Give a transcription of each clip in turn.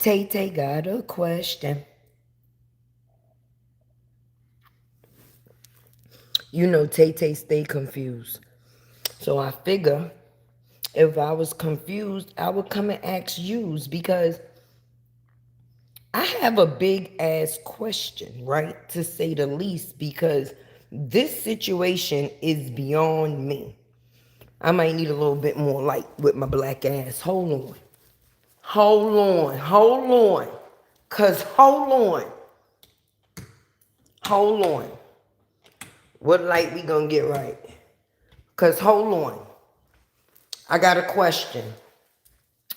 Tay got a question. You know Tay stay confused. So I figure if I was confused, I would come and ask yous because I have a big ass question, right? To say the least, because this situation is beyond me. I might need a little bit more light with my black ass. Hold on. Hold on. Cause hold on. What light we gonna get right? Cause hold on. I got a question.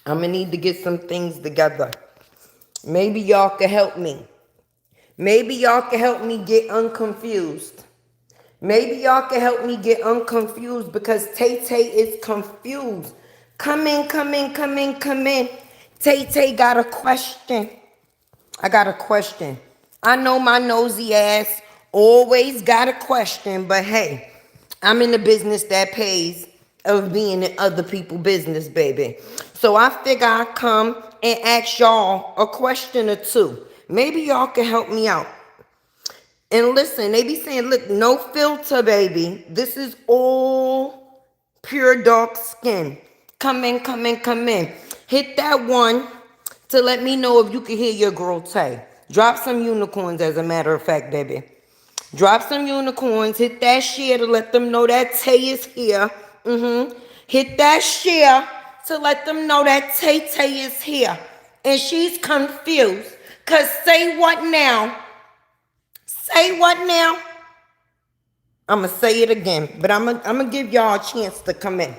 I'm gonna need to get some things together. Maybe y'all can help me. Maybe y'all can help me get unconfused. Maybe y'all can help me get unconfused because Tay is confused. Come in. Tay got a question. I got a question. I know my nosy ass always got a question, but hey, I'm in the business that pays of being in other people's business, baby. So I figure I come and ask y'all a question or two. Maybe y'all can help me out. And listen, they be saying, look, no filter, baby. This is all pure dark skin. Come in. Hit that one to let me know if you can hear your girl Tay. Drop some unicorns, as a matter of fact, baby. Drop some unicorns. Hit that share to let them know that Tay is here. Hit that share to let them know that Tay is here. And she's confused. Because say what now? Say what now? I'm going to say it again. But I'm going to give y'all a chance to come in.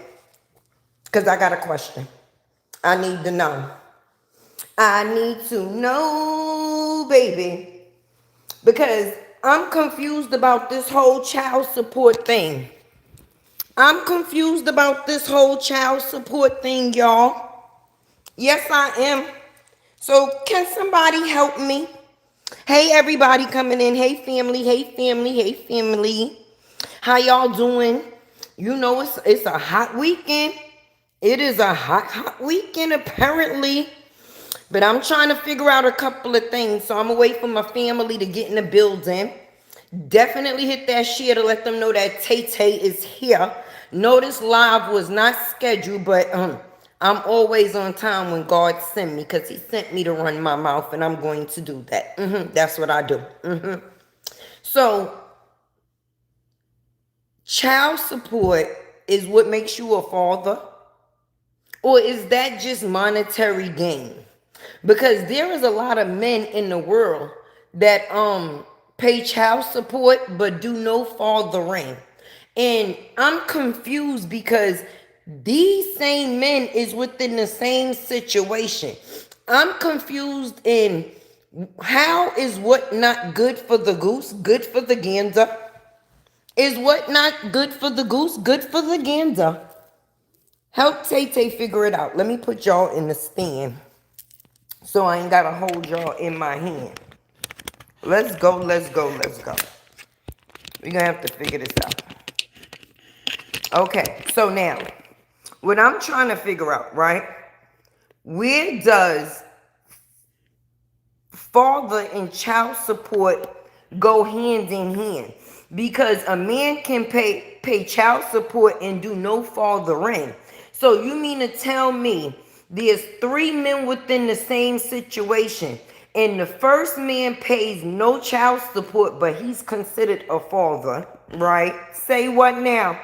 Because I got a question. I need to know. I need to know, baby. Because I'm confused about this whole child support thing. I'm confused about this whole child support thing, y'all. Yes, I am. So can somebody help me? Hey, everybody coming in. Hey, family. How y'all doing? You know it's a hot weekend. It is a hot weekend, apparently. But I'm trying to figure out a couple of things. So I'm going to wait for my family to get in the building. Definitely hit that share to let them know that Tay is here. Notice live was not scheduled, but I'm always on time when God sent me because he sent me to run my mouth, and I'm going to do that. That's what I do. So child support is what makes you a father? Or is that just monetary gain? Because there is a lot of men in the world that pay child support but do no fathering. And I'm confused because these same men is within the same situation. I'm confused in how is what not good for the goose good for the gander? Is what not good for the goose good for the gander? Help Tay figure it out. Let me put y'all in the stand so I ain't got to hold y'all in my hand. Let's go. We're going to have to figure this out. Okay, so now, what I'm trying to figure out, right? Where does father and child support go hand in hand? Because a man can pay child support and do no fathering. So you mean to tell me there's 3 men within the same situation, and the first man pays no child support, but he's considered a father, right? Say what now?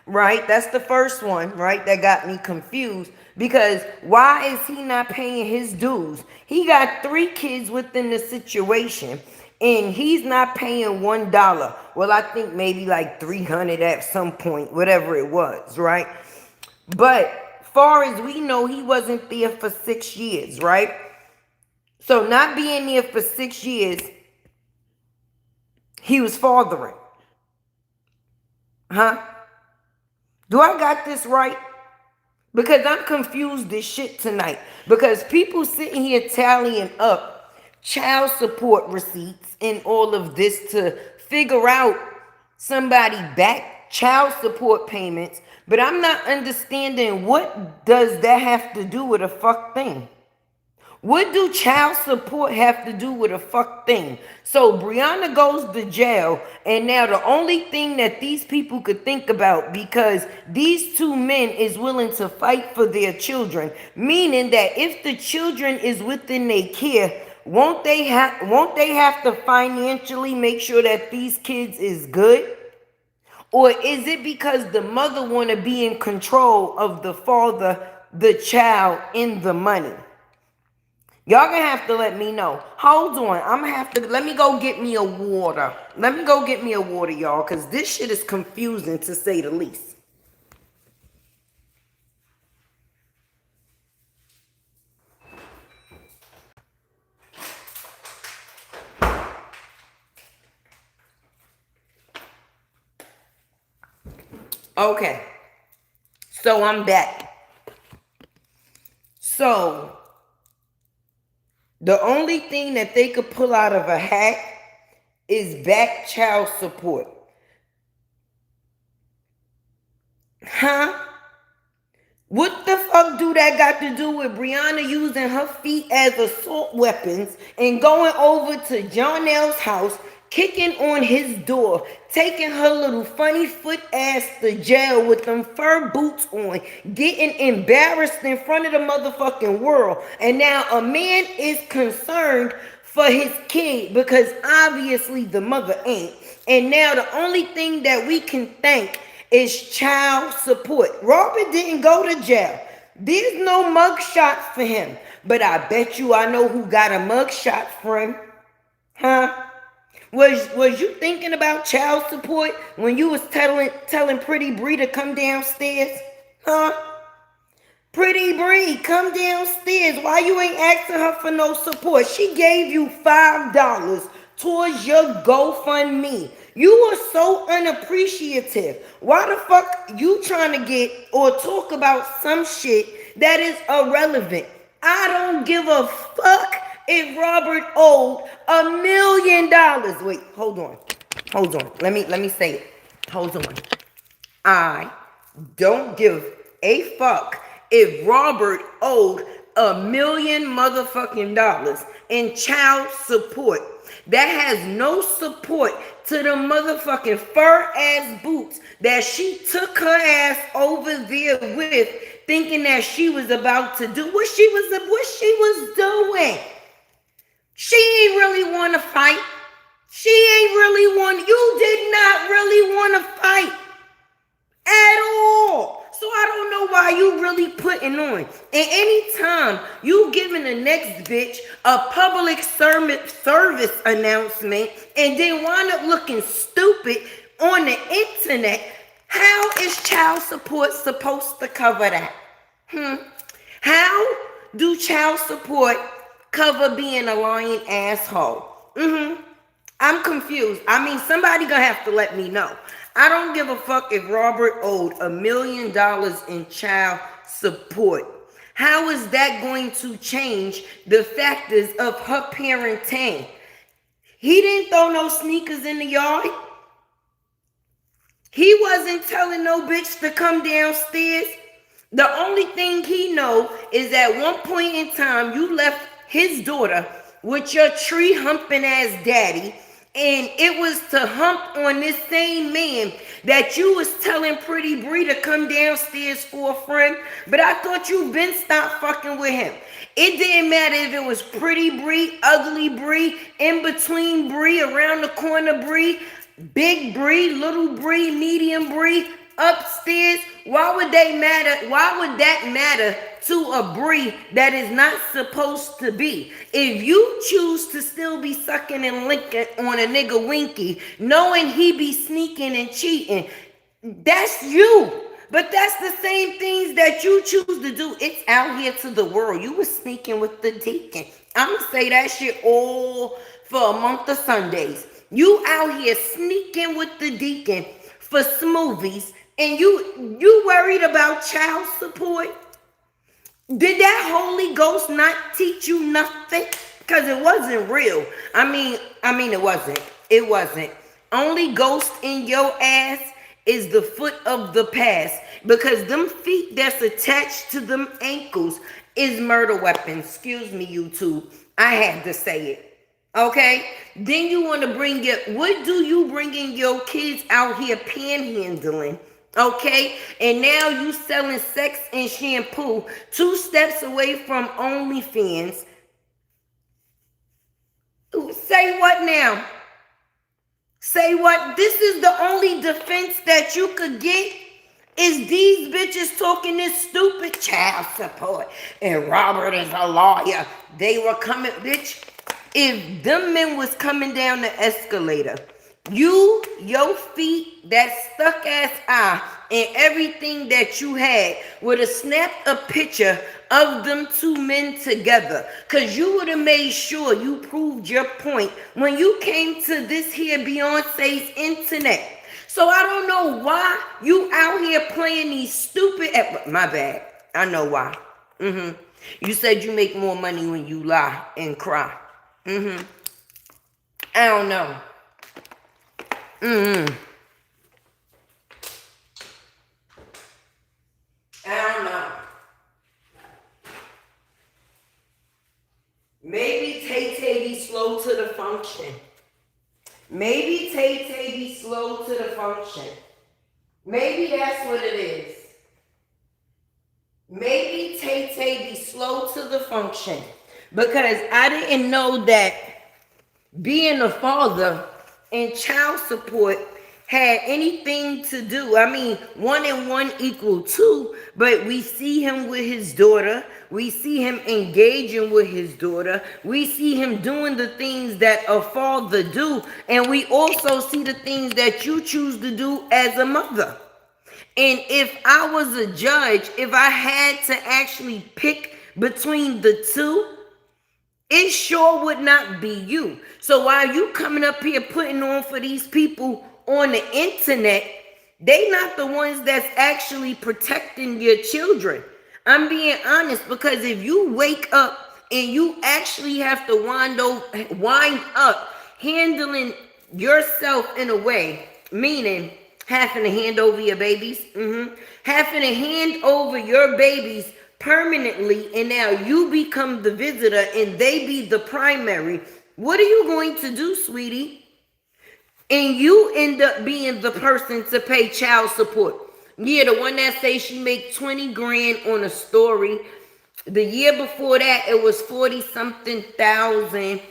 Right? That's the first one, right? That got me confused. Because why is he not paying his dues? He got 3 kids within the situation, and he's not paying $1. Well, I think maybe like 300 at some point, whatever it was, right? But far as we know, he wasn't there for 6 years, right? So not being there for 6 years, he was fathering. Huh? Do I got this right? Because I'm confused as shit tonight. Because people sitting here tallying up child support receipts and all of this to figure out somebody back child support payments. But I'm not understanding, what does that have to do with a fuck thing? What do child support have to do with a fuck thing? So Briana goes to jail, and now the only thing that these people could think about, because these two men is willing to fight for their children, meaning that if the children is within their care, won't they have to financially make sure that these kids is good? Or is it because the mother want to be in control of the father, the child, and the money? Y'all gonna have to let me know. Hold on. I'm gonna have to, let me go get me a water. Let me go get me a water, y'all, because this shit is confusing to say the least. Okay. So I'm back. So the only thing that they could pull out of a hat is back child support. Huh? What the fuck do that got to do with Briana using her feet as assault weapons and going over to Jonel's house, kicking on his door, taking her little funny foot ass to jail with them fur boots on, getting embarrassed in front of the motherfucking world, and now a man is concerned for his kid because obviously the mother ain't, and now the only thing that we can thank is child support. Robert didn't go to jail. There's no mugshot for him. But I bet you I know who got a mugshot for him. Huh? Was you thinking about child support when you was telling Pretty Bree to come downstairs? Huh? Pretty Bree, come downstairs. Why you ain't asking her for no support? She gave you $5 towards your GoFundMe. You were so unappreciative. Why the fuck you trying to get or talk about some shit that is irrelevant? I don't give a fuck if Robert owed $1 million. Wait, hold on. Hold on. Let me say it. Hold on. I don't give a fuck if Robert owed $1 million motherfucking dollars in child support. That has no support to the motherfucking fur ass boots that she took her ass over there with, thinking that she was about to do what she was doing. She ain't really want to fight. She ain't really want. You did not really want to fight at all. So I don't know why you really putting on. And anytime you giving the next bitch a public service announcement and then wind up looking stupid on the internet, how is child support supposed to cover that? How do child support cover being a lying asshole? I'm confused. I mean, somebody gonna have to let me know. I don't give a fuck if Robert owed $1 million in child support. How is that going to change the factors of her parenting? He didn't throw no sneakers in the yard. He wasn't telling no bitch to come downstairs. The only thing he know is at one point in time, you left his daughter with your tree humping ass daddy, and it was to hump on this same man that you was telling Pretty Bree to come downstairs for a friend. But I thought you been stopped fucking with him. It didn't matter if it was Pretty Bree, Ugly Bree, in between Bree, around the corner Bree, big Bree, little Bree, medium Bree, upstairs. Why would they matter? Why would that matter to a Bree that is not supposed to be? If you choose to still be sucking and licking on a nigga winky, knowing he be sneaking and cheating, that's you. But that's the same things that you choose to do. It's out here to the world. You was sneaking with the deacon. I'm going to say that shit all for a month of Sundays. You out here sneaking with the deacon for smoothies, and you worried about child support? Did that Holy Ghost not teach you nothing? Because it wasn't real. I mean, it wasn't. It wasn't. Only ghost in your ass is the foot of the past, because them feet that's attached to them ankles is murder weapons. Excuse me, YouTube. I had to say it. Okay? Then you want to bring it. What do you bringing your kids out here panhandling? Okay? And now you selling sex and shampoo 2 steps away from OnlyFans. Say what now? Say what? This is the only defense that you could get, is these bitches talking this stupid child support. And Robert is a lawyer. They were coming, bitch. If them men was coming down the escalator, your feet, that stuck ass eye, and everything that you had would have snapped a picture of them 2 men together, because you would have made sure you proved your point when you came to this here Beyonce's internet. So I don't know why you out here playing these stupid, my bad, I know why. You said you make more money when you lie and cry. I don't know. I don't know. Maybe Tay-Tay be slow to the function. Maybe Tay-Tay be slow to the function. Maybe that's what it is. Maybe Tay-Tay be slow to the function. Because I didn't know that being a father and child support had anything to do. I mean, 1 and 1 equal 2, but we see him with his daughter. We see him engaging with his daughter. We see him doing the things that a father do. And we also see the things that you choose to do as a mother. And if I was a judge, if I had to actually pick between the two, it sure would not be you. So while you coming up here putting on for these people on the internet, they not the ones that's actually protecting your children. I'm being honest, because if you wake up and you actually have to wind up handling yourself in a way, meaning having to hand over your babies, having to hand over your babies permanently, and now you become the visitor and they be the primary, what are you going to do, sweetie? And you end up being the person to pay child support. Yeah, the one that say she make 20 grand on a story. The year before that, it was 40-something thousand.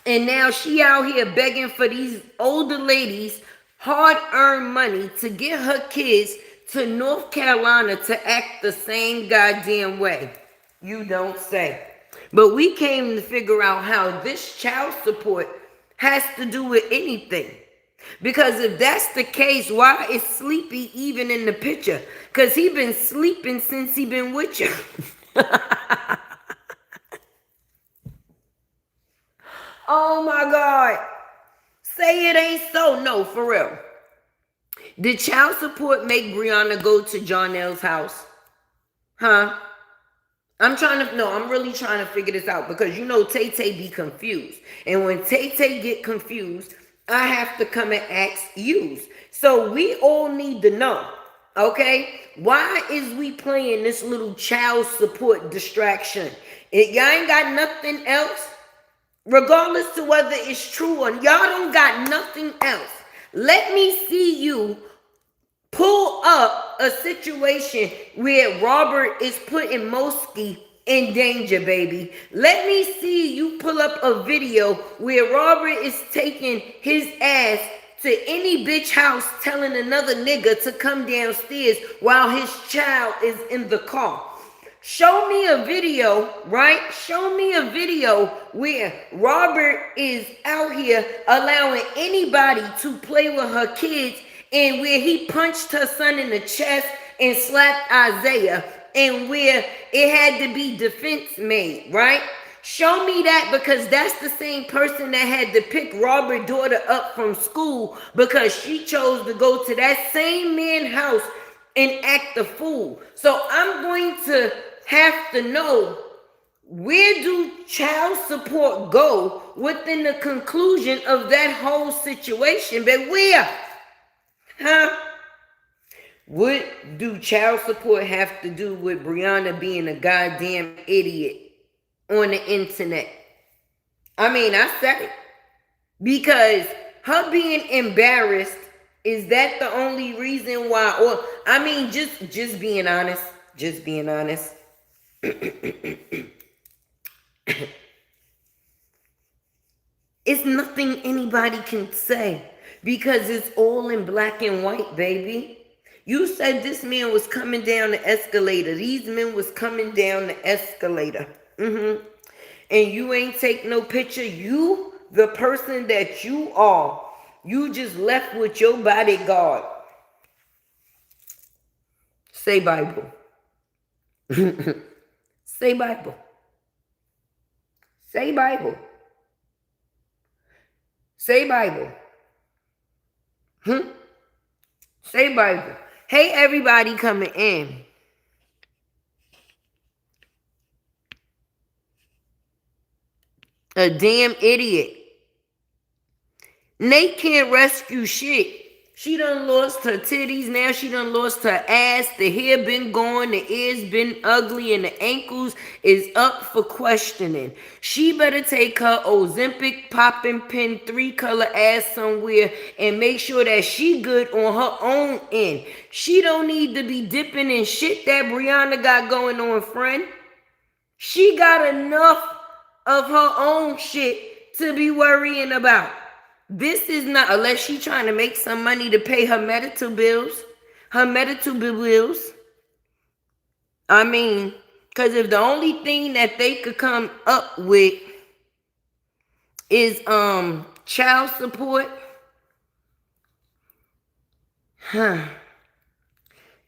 And now she out here begging for these older ladies hard-earned money to get her kids to North Carolina to act the same goddamn way. You don't say. But we came to figure out how this child support has to do with anything. Because if that's the case, why is Sleepy even in the picture? Because he been sleeping since he been with you. Oh my God. Say it ain't so. No, for real. Did child support make Briana go to Jonel's house? Huh? I'm really trying to figure this out, because you know Tay-Tay be confused. And when Tay-Tay get confused, I have to come and ask you. So we all need to know, okay? Why is we playing this little child support distraction? Y'all ain't got nothing else? Regardless to whether it's true or y'all don't got nothing else. Let me see you pull up a situation where Robert is putting Mosky in danger, baby. Let me see you pull up a video where Robert is taking his ass to any bitch house telling another nigga to come downstairs while his child is in the car. Show me a video, right? Show me a video where Robert is out here allowing anybody to play with her kids, and where he punched her son in the chest and slapped Isaiah, and where it had to be defense made, right? Show me that, because that's the same person that had to pick Robert's daughter up from school because she chose to go to that same man's house and act a fool. So I'm going to have to know, where do child support go within the conclusion of that whole situation? But where? Huh? What do child support have to do with Briana being a goddamn idiot on the internet? I mean, I said it. Because her being embarrassed, is that the only reason why? Or, I mean, just being honest. Just being honest. It's nothing anybody can say because it's all in black and white, baby. You said this man was coming down the escalator. These men was coming down the escalator. And you ain't take no picture. You, the person that you are, you just left with your bodyguard. Say Bible. Say Bible. Say Bible. Say Bible. Say Bible. Hey, everybody coming in. A damn idiot. Nate can't rescue shit. She done lost her titties. Now she done lost her ass. The hair been gone. The ears been ugly. And the ankles is up for questioning. She better take her Ozempic popping pin 3-color ass somewhere and make sure that she good on her own end. She don't need to be dipping in shit that Briana got going on, friend. She got enough of her own shit to be worrying about. This is not, unless she trying to make some money to pay her medical bills. Her medical bills. I mean, because if the only thing that they could come up with is child support, they're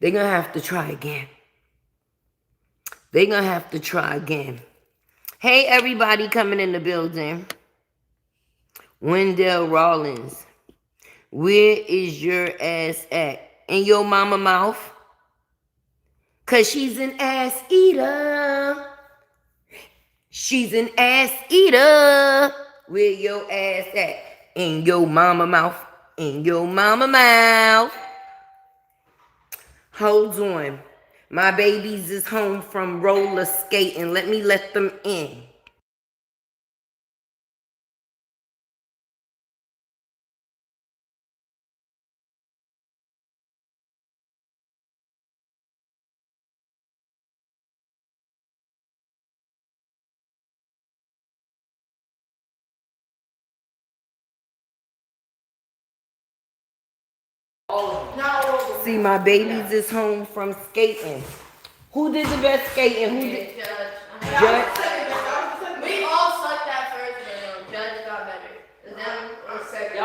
going to have to try again. They're going to have to try again. Hey, everybody coming in the building. Wendell Rollins, where is your ass at? In your mama mouth? Cause she's an ass eater. She's an ass eater. Where your ass at? In your mama mouth. In your mama mouth. Hold on. My babies is home from roller skating. Let me let them in. See, my babies is home from skating. Who did the best skating? Who did? Judge. We all sucked that first round. Judge got better. Them or second.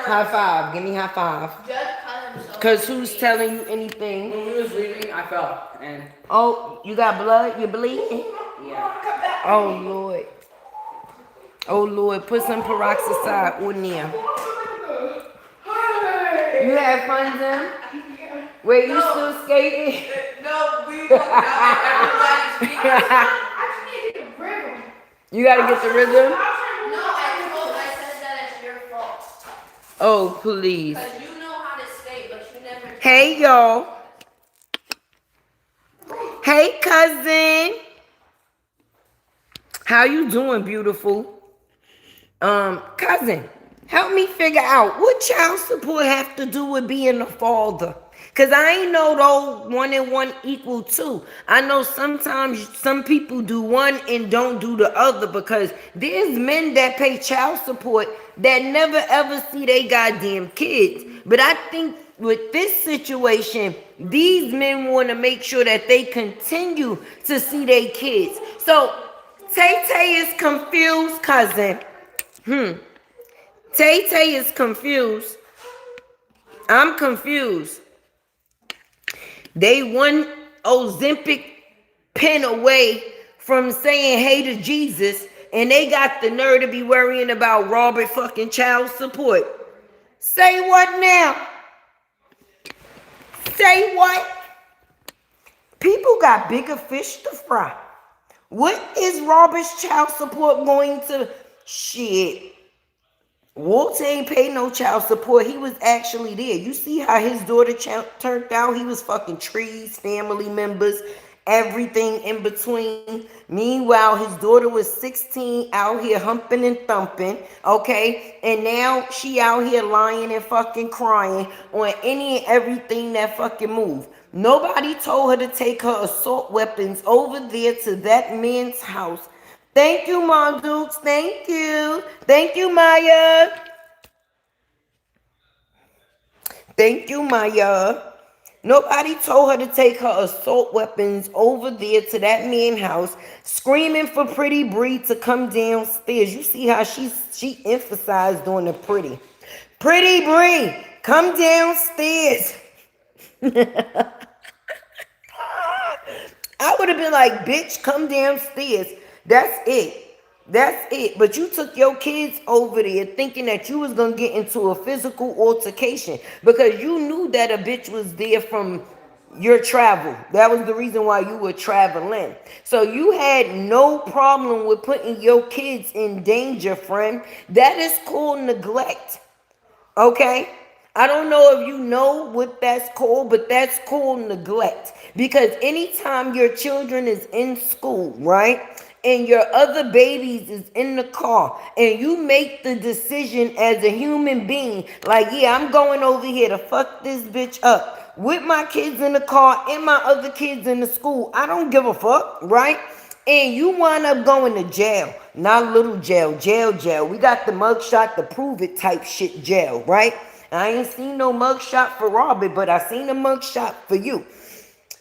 High five. Give me high five. Judge cut himself. Cause who's telling you anything? When we was leaving, I fell and. Oh, you got blood? You bleeding? Yeah. Oh Lord. Oh Lord. Put some peroxide on there. You had fun, Jim? Wait, you still skating? No, we won't everybody's speaking. I just need to get the rhythm. You gotta get the rhythm? No, I said that it's your fault. Oh, please. Because you know how to skate, but you never. Hey, y'all. Hey, cousin. How you doing, beautiful? Cousin, help me figure out what child support have to do with being a father. Because I ain't know those 1 and 1 equal 2. I know sometimes some people do one and don't do the other because there's men that pay child support that never ever see they goddamn kids. But I think with this situation, these men want to make sure that they continue to see their kids. So Tay-Tay is confused, cousin. Tay-Tay is confused. I'm confused. They one Ozempic pen away from saying hey to Jesus, and they got the nerve to be worrying about Robert fucking child support. Say what now? Say what? People got bigger fish to fry. What is Robert's child support going to? Shit. Walter ain't paid no child support. He was actually there. You see how his daughter turned out? He was fucking trees, family members, everything in between. Meanwhile, his daughter was 16 out here humping and thumping, okay? And now she out here lying and fucking crying on any and everything that fucking move. Nobody told her to take her assault weapons over there to that man's house. Thank you, Mom Dukes. Thank you. Thank you, Maya. Thank you, Maya. Nobody told her to take her assault weapons over there to that man's house, screaming for Pretty Bree to come downstairs. You see how she emphasized on the pretty. Pretty Bree, come downstairs. I would have been like, bitch, come downstairs. That's it. That's it. But you took your kids over there thinking that you was going to get into a physical altercation because you knew that a bitch was there from your travel. That was the reason why you were traveling. So you had no problem with putting your kids in danger, friend. That is called neglect. Okay? I don't know if you know what that's called, but that's called neglect. Because anytime your children is in school, right? And your other babies is in the car, and you make the decision as a human being, like, yeah, I'm going over here to fuck this bitch up with my kids in the car and my other kids in the school. I don't give a fuck, right? And you wind up going to jail. Not little jail, jail. We got the mugshot to prove it type shit jail, right? I ain't seen no mugshot for Robert, but I seen a mugshot for you.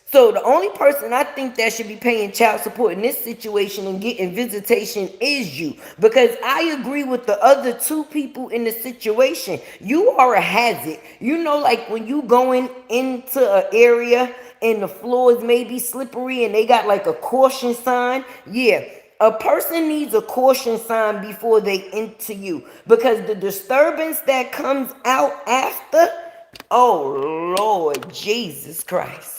So the only person I think that should be paying child support in this situation and getting visitation is you. Because I agree with the other two people in the situation. You are a hazard. You know, like when you going into an area and the floors may be slippery and they got like a caution sign. Yeah. A person needs a caution sign before they enter you. Because the disturbance that comes out after, oh Lord Jesus Christ.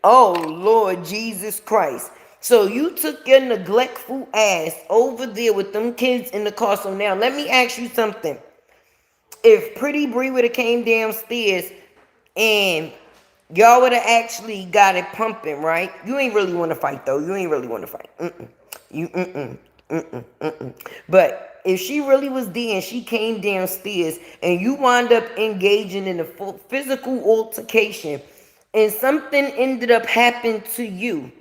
Oh, Lord Jesus Christ. So you took your neglectful ass over there with them kids in the car. So now let me ask you something. If Pretty Bree would have came downstairs and y'all would have actually got it pumping, right? You ain't really want to fight, though. You ain't really want to fight. But if she really was there and she came downstairs and you wound up engaging in a full physical altercation, and something ended up happening to you,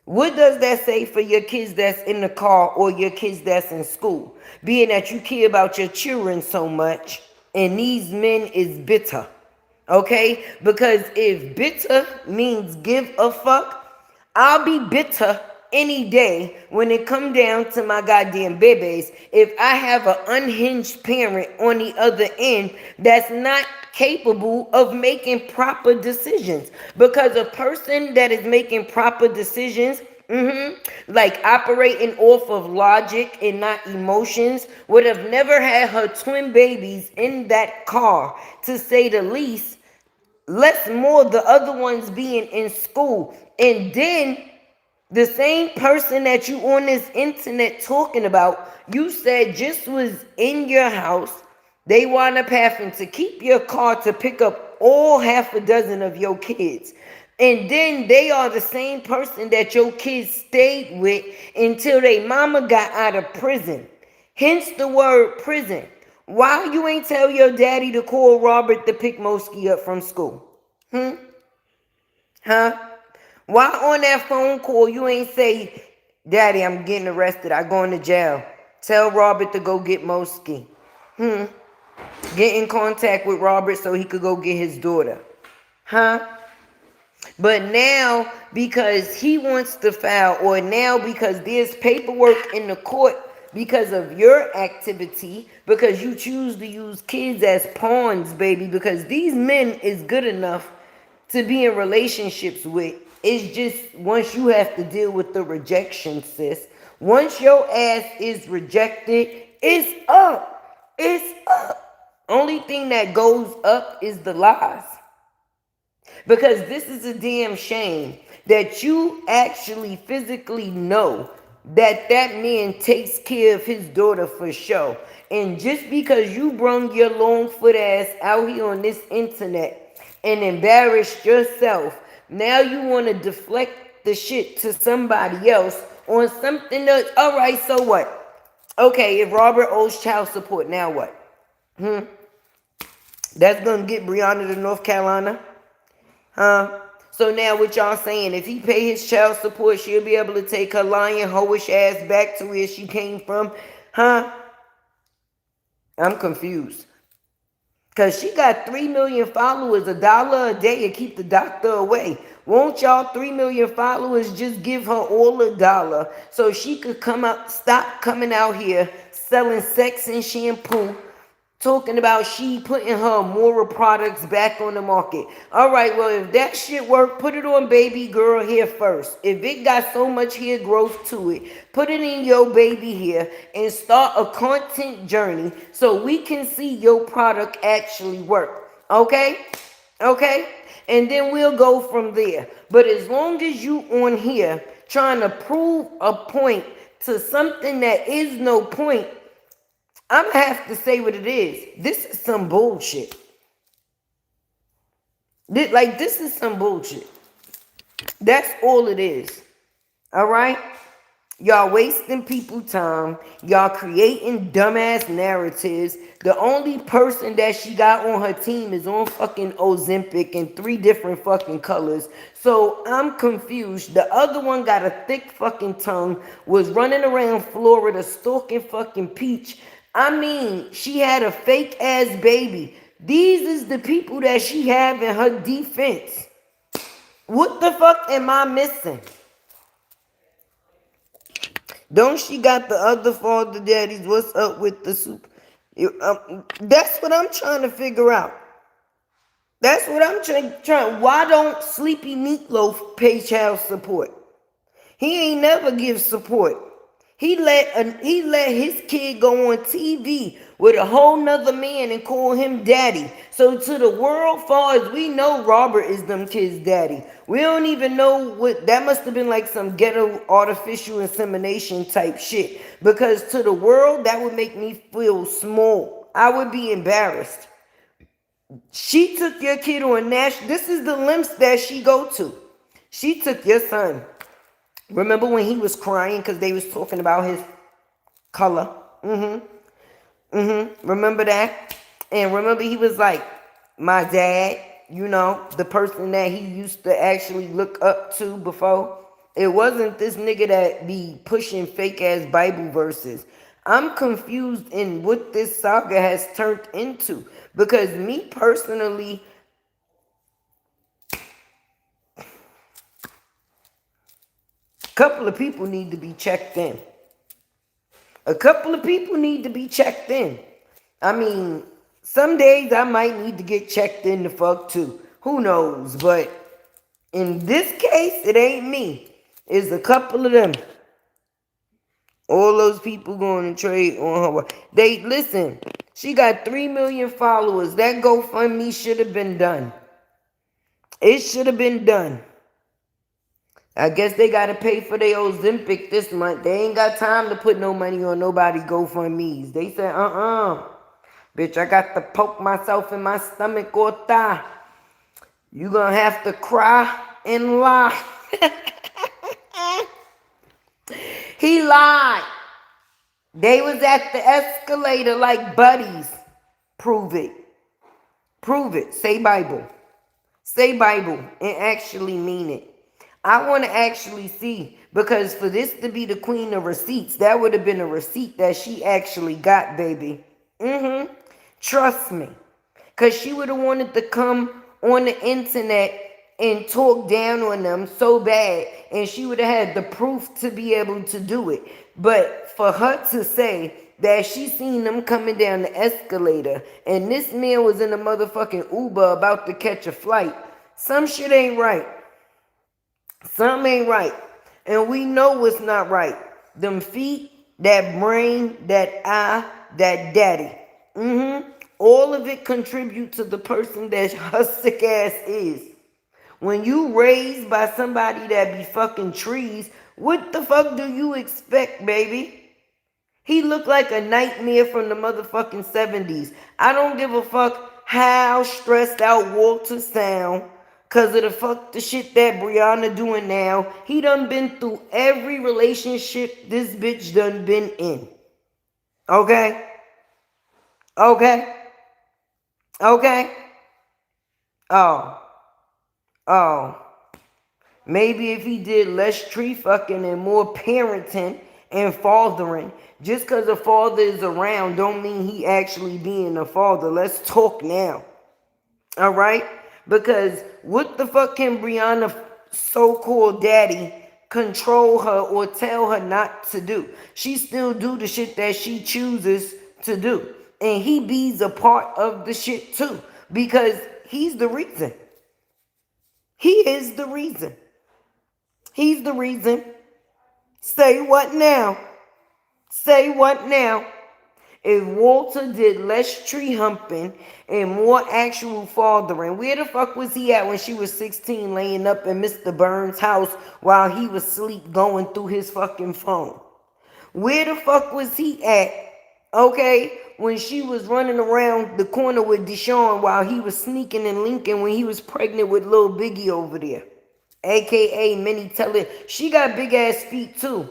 what does that say for your kids that's in the car or your kids that's in school? Being that you care about your children so much and these men is bitter, okay? Because if bitter means give a fuck, I'll be bitter any day when it come down to my goddamn babies if I have an unhinged parent on the other end that's not capable of making proper decisions. Because a person that is making proper decisions, like operating off of logic and not emotions, would have never had her twin babies in that car, to say the least. Less more the other ones being in school. And then the same person that you on this internet talking about, you said just was in your house. They wind up having to keep your car to pick up all half a dozen of your kids. And then they are the same person that your kids stayed with until their mama got out of prison. Hence the word prison. Why you ain't tell your daddy to call Robert to pick Mosky up from school? Huh? Why on that phone call you ain't say, Daddy, I'm getting arrested. I going to jail. Tell Robert to go get Mosky. Get in contact with Robert so he could go get his daughter. Huh? But now, because he wants to file, or now because there's paperwork in the court because of your activity, because you choose to use kids as pawns, baby, because these men is good enough to be in relationships with. It's just once you have to deal with the rejection, sis. Once your ass is rejected, it's up. It's up. Only thing that goes up is the lies. Because this is a damn shame that you actually physically know that man takes care of his daughter for sure. And just because you brung your long foot ass out here on this internet and embarrassed yourself, now you want to deflect the shit to somebody else on something else. All right, so what? Okay, if Robert owes child support, now what? That's gonna get Briana to North Carolina? Huh? So now what y'all saying, if he pay his child support, she'll be able to take her lying, hoish ass back to where she came from? Huh? I'm confused. Because she got 3 million followers, $1 a day to keep the doctor away. Won't y'all 3 million followers just give her all $1 so she could come out, stop coming out here selling sex and shampoo, talking about she putting her moral products back on the market. All right, well, if that shit work, put it on baby girl hair first. If it got so much hair growth to it, put it in your baby hair and start a content journey so we can see your product actually work. Okay? Okay? And then we'll go from there. But as long as you on here trying to prove a point to something that is no point, I'm gonna have to say what it is. This is some bullshit. This is some bullshit. That's all it is. All right? Y'all wasting people time. Y'all creating dumbass narratives. The only person that she got on her team is on fucking Ozempic in 3 different fucking colors. So I'm confused. The other one got a thick fucking tongue, was running around Florida stalking fucking Peach. I mean, she had a fake ass baby. These is the people that she have in her defense. What the fuck am I missing? Don't she got the other father daddies? What's up with the soup? That's what I'm trying to figure out. That's what I'm trying. Why don't Sleepy Meatloaf pay child support? He ain't never give support. He let his kid go on TV with a whole nother man and call him daddy. So to the world, far as we know, Robert is them kids' daddy. We don't even know what that must have been, like some ghetto artificial insemination type shit. Because to the world, that would make me feel small. I would be embarrassed. She took your kid on national. This is the lengths that she go to. She took your son. Remember when he was crying because they was talking about his color? Remember that? And remember he was like, my dad, you know, the person that he used to actually look up to before. It wasn't this nigga that be pushing fake ass Bible verses. I'm confused in what this saga has turned into. Because me personally, couple of people need to be checked in. A couple of people need to be checked in. I mean, some days I might need to get checked in the fuck too. Who knows? But in this case, it ain't me. It's a couple of them. All those people going to trade on her. They listen. She got 3 million followers. That GoFundMe should have been done. It should have been done. I guess they got to pay for their Ozempic this month. They ain't got time to put no money on nobody GoFundMe's. They said, bitch, I got to poke myself in my stomach or thigh. You gonna have to cry and lie. He lied. They was at the escalator like buddies. Prove it. Prove it. Say Bible. Say Bible and actually mean it. I want to actually see, because for this to be the queen of receipts, that would have been a receipt that she actually got, baby. Trust me. Because she would have wanted to come on the internet and talk down on them so bad, and she would have had the proof to be able to do it. But for her to say that she seen them coming down the escalator, and this man was in a motherfucking Uber about to catch a flight, some shit ain't right. Something ain't right. And we know what's not right. Them feet, that brain, that eye, that daddy. All of it contribute to the person that her sick ass is. When you raised by somebody that be fucking trees, what the fuck do you expect, baby? He looked like a nightmare from the motherfucking 70s. I don't give a fuck how stressed out Walter sound because of the fuck the shit that Briana doing now. He done been through every relationship this bitch done been in. Okay? Okay? Okay? Oh. Oh. Maybe if he did less tree fucking and more parenting and fathering, just because a father is around don't mean he actually being a father. Let's talk now. All right? Because what the fuck can Brianna so-called daddy control her or tell her not to do? She still do the shit that she chooses to do. And he be's a part of the shit too. Because he's the reason. He is the reason. He's the reason. Say what now? Say what now? If Walter did less tree humping and more actual fathering, where the fuck was he at when she was 16 laying up in Mr. Burns' house while he was asleep going through his fucking phone? Where the fuck was he at, okay, when she was running around the corner with Deshaun while he was sneaking in Lincoln when he was pregnant with little Biggie over there? AKA Minnie Teller. She got big ass feet too.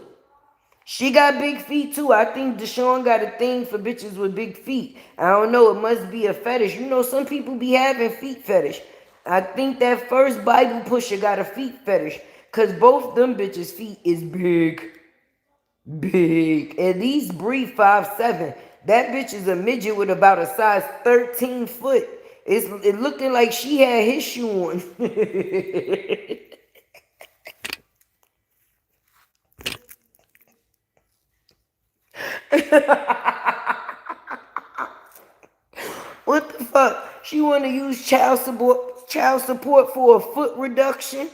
She got big feet too. I think Deshaun got a thing for bitches with big feet. I don't know. It must be a fetish. You know, some people be having feet fetish. I think that first Bible pusher got a feet fetish. Because both them bitches' feet is big. Big. At least Bree 5'7". That bitch is a midget with about a size 13 foot. It looking like she had his shoe on. What the fuck? She want to use child support for a foot reduction?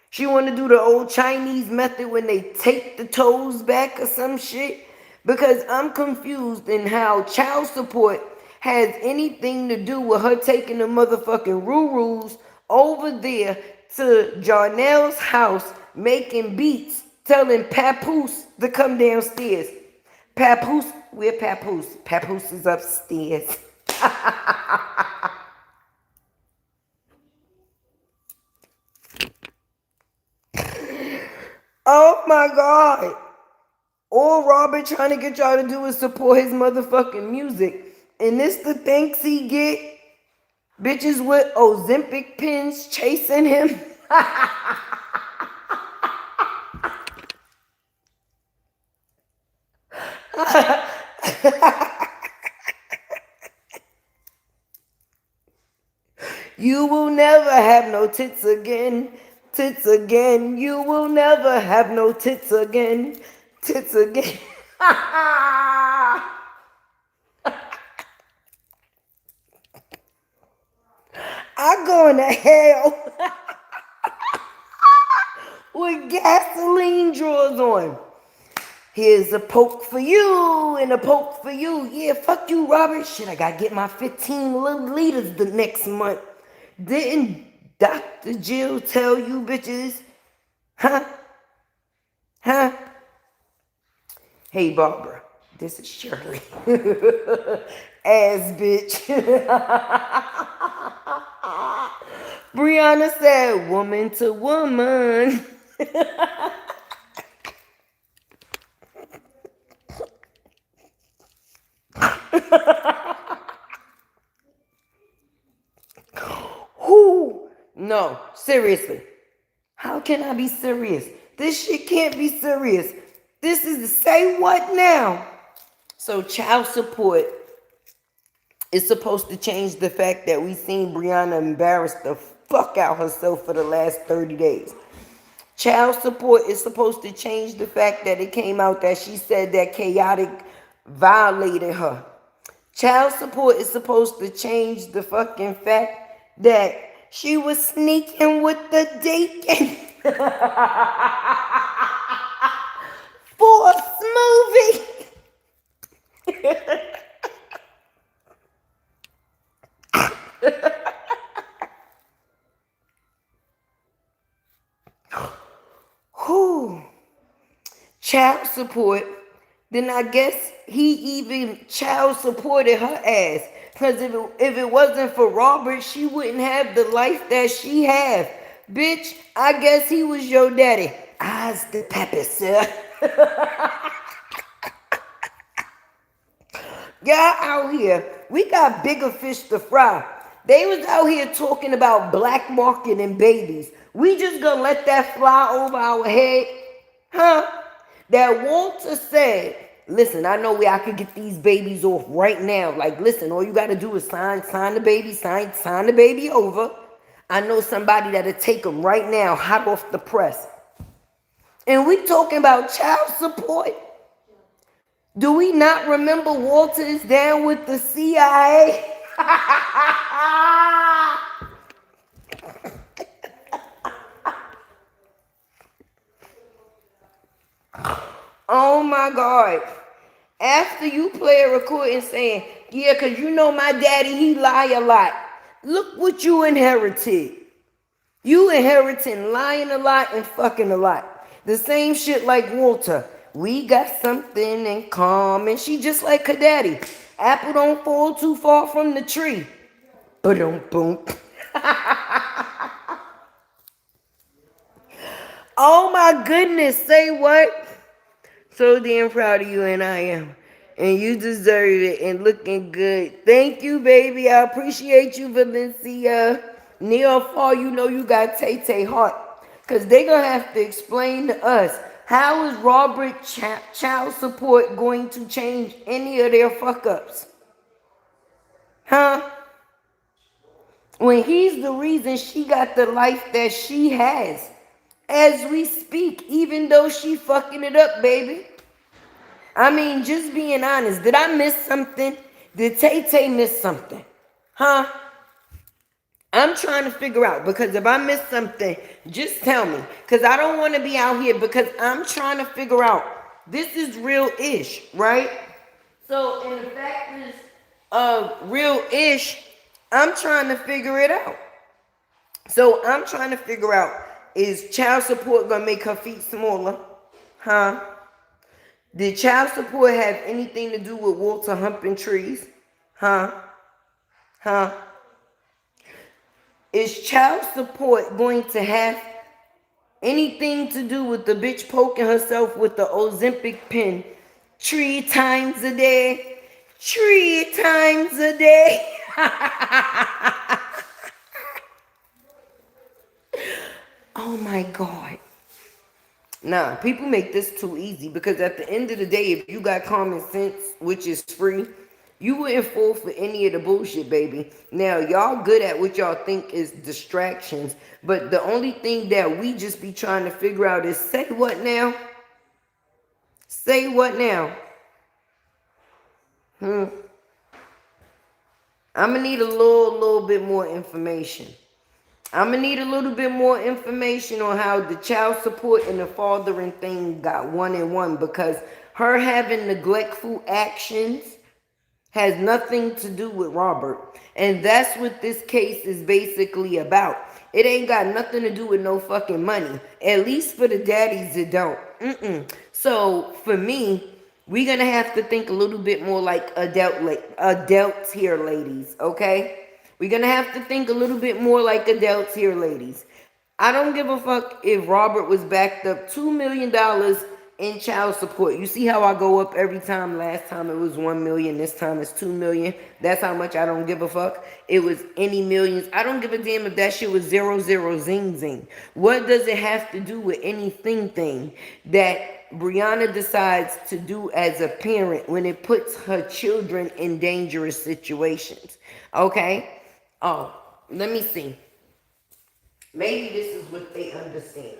She want to do the old Chinese method when they take the toes back or some shit? Because I'm confused in how child support has anything to do with her taking the motherfucking Rurus over there to Jarnell's house making beats, telling Papoose to come downstairs. Papoose, where Papoose? Papoose is upstairs. Oh my God. All Robert trying to get y'all to do is support his motherfucking music. And this the thanks he get? Bitches with Ozempic pins chasing him? You will never have no tits again. Tits again. You will never have no tits again. Tits again. I'm going to hell with gasoline drawers on. Here's a poke for you and a poke for you. Yeah, fuck you, Robert. Shit, I gotta get my 15 little liters the next month. Didn't Dr. Jill tell you bitches? Huh? Huh? Hey, Barbara. This is Shirley. Ass bitch. Briana said, woman to woman. Who? No, seriously. How can I be serious? This shit can't be serious. This is say what now? So child support is supposed to change the fact that we seen Briana embarrass the fuck out herself for the last 30 days. Child support is supposed to change the fact that it came out that she said that Chaotic violated her. Child support is supposed to change the fucking fact that she was sneaking with the Deacon for a smoothie. child support, then I guess he even child supported her ass. Because if it wasn't for Robert, she wouldn't have the life that she have. Bitch, I guess he was your daddy. I's the pappy, sir. Y'all out here, we got bigger fish to fry. They was out here talking about black marketing babies. We just gonna let that fly over our head? Huh? That Walter said, listen, I know where I could get these babies off right now. Like, listen, all you gotta do is sign the baby, sign the baby over. I know somebody that'll take them right now, hot off the press. And we talking about child support? Do we not remember Walter is down with the CIA? Oh my God. After you play a recording saying, yeah, because you know my daddy, he lie a lot. Look what you inherited. You inheriting lying a lot and fucking a lot. The same shit like Walter. We got something in common. She just like her daddy. Apple don't fall too far from the tree. Boom, boom. Oh my goodness, say what? So damn proud of you, and I am. And you deserve it, and looking good. Thank you, baby. I appreciate you, Valencia. Near or far, you know you got Tay-Tay heart. Because they going to have to explain to us, how is Robert child support going to change any of their fuck-ups? Huh? When he's the reason she got the life that she has. As we speak, even though she fucking it up, baby. I mean, just being honest, did I miss something? Did Tay-Tay miss something? Huh? I'm trying to figure out, because if I missed something, just tell me. Because I don't want to be out here, because I'm trying to figure out, this is real-ish, right? So, in the fact is, real-ish, I'm trying to figure it out. So, I'm trying to figure out, is child support going to make her feet smaller? Huh? Did child support have anything to do with Walter humping trees? Huh? Huh? Is child support going to have anything to do with the bitch poking herself with the Ozempic pen 3 times a day? 3 times a day? Oh my God. Nah, people make this too easy, because at the end of the day, if you got common sense, which is free, you wouldn't fall for any of the bullshit, baby. Now, y'all good at what y'all think is distractions, but the only thing that we just be trying to figure out is, say what now? Say what now? I'm gonna need a little bit more information. I'm going to need a little bit more information on how the child support and the fathering thing got 1 and 1, because her having neglectful actions has nothing to do with Robert. And that's what this case is basically about. It ain't got nothing to do with no fucking money. At least for the daddies, it don't. So for me, we're going to have to think a little bit more like adults here, ladies, okay? We're going to have to think a little bit more like adults here, ladies. I don't give a fuck if Robert was backed up $2 million in child support. You see how I go up every time? Last time it was 1 million. This time it's 2 million. That's how much I don't give a fuck. It was any millions. I don't give a damn if that shit was 0, 0, zing, zing. What does it have to do with anything that Briana decides to do as a parent when it puts her children in dangerous situations? Okay? Oh, let me see. Maybe this is what they understand.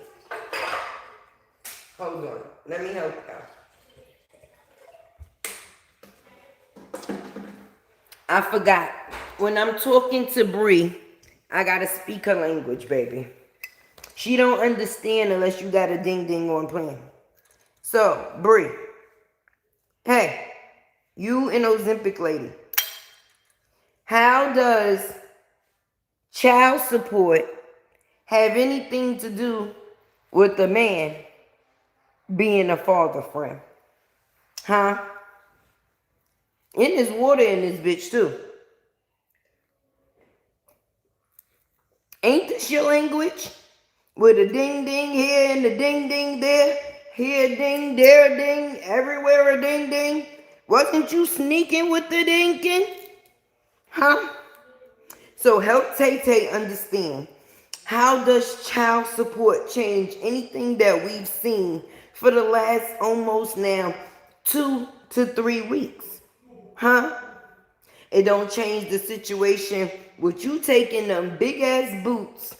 Hold on. Let me help y'all. I forgot. When I'm talking to Bree, I gotta speak her language, baby. She don't understand unless you got a ding-ding on plan. So, Bree. Hey, you and Ozempic lady. How does child support have anything to do with the man being a father friend? Huh? And there's water in this bitch too. Ain't this your language? With a ding ding here and a ding ding there. Here a ding, there a ding, everywhere a ding ding. Wasn't you sneaking with the dinking? Huh? So help Tay understand. How does child support change anything that we've seen for the last almost now 2 to 3 weeks? Huh? It don't change the situation with you taking them big ass boots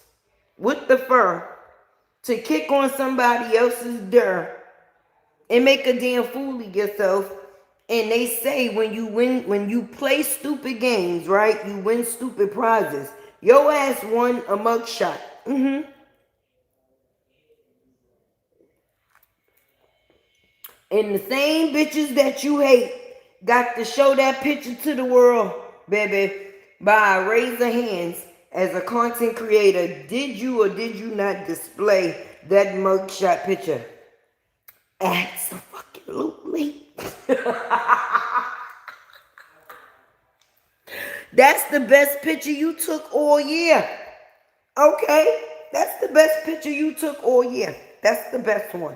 with the fur to kick on somebody else's dirt and make a damn fool of yourself. And they say when you win, when you play stupid games, right? You win stupid prizes. Your ass won a mugshot. And the same bitches that you hate got to show that picture to the world, baby, by a raise of hands. As a content creator, did you or did you not display that mugshot picture? Absolutely. That's the best picture you took all year. Okay? That's the best picture you took all year. That's the best one.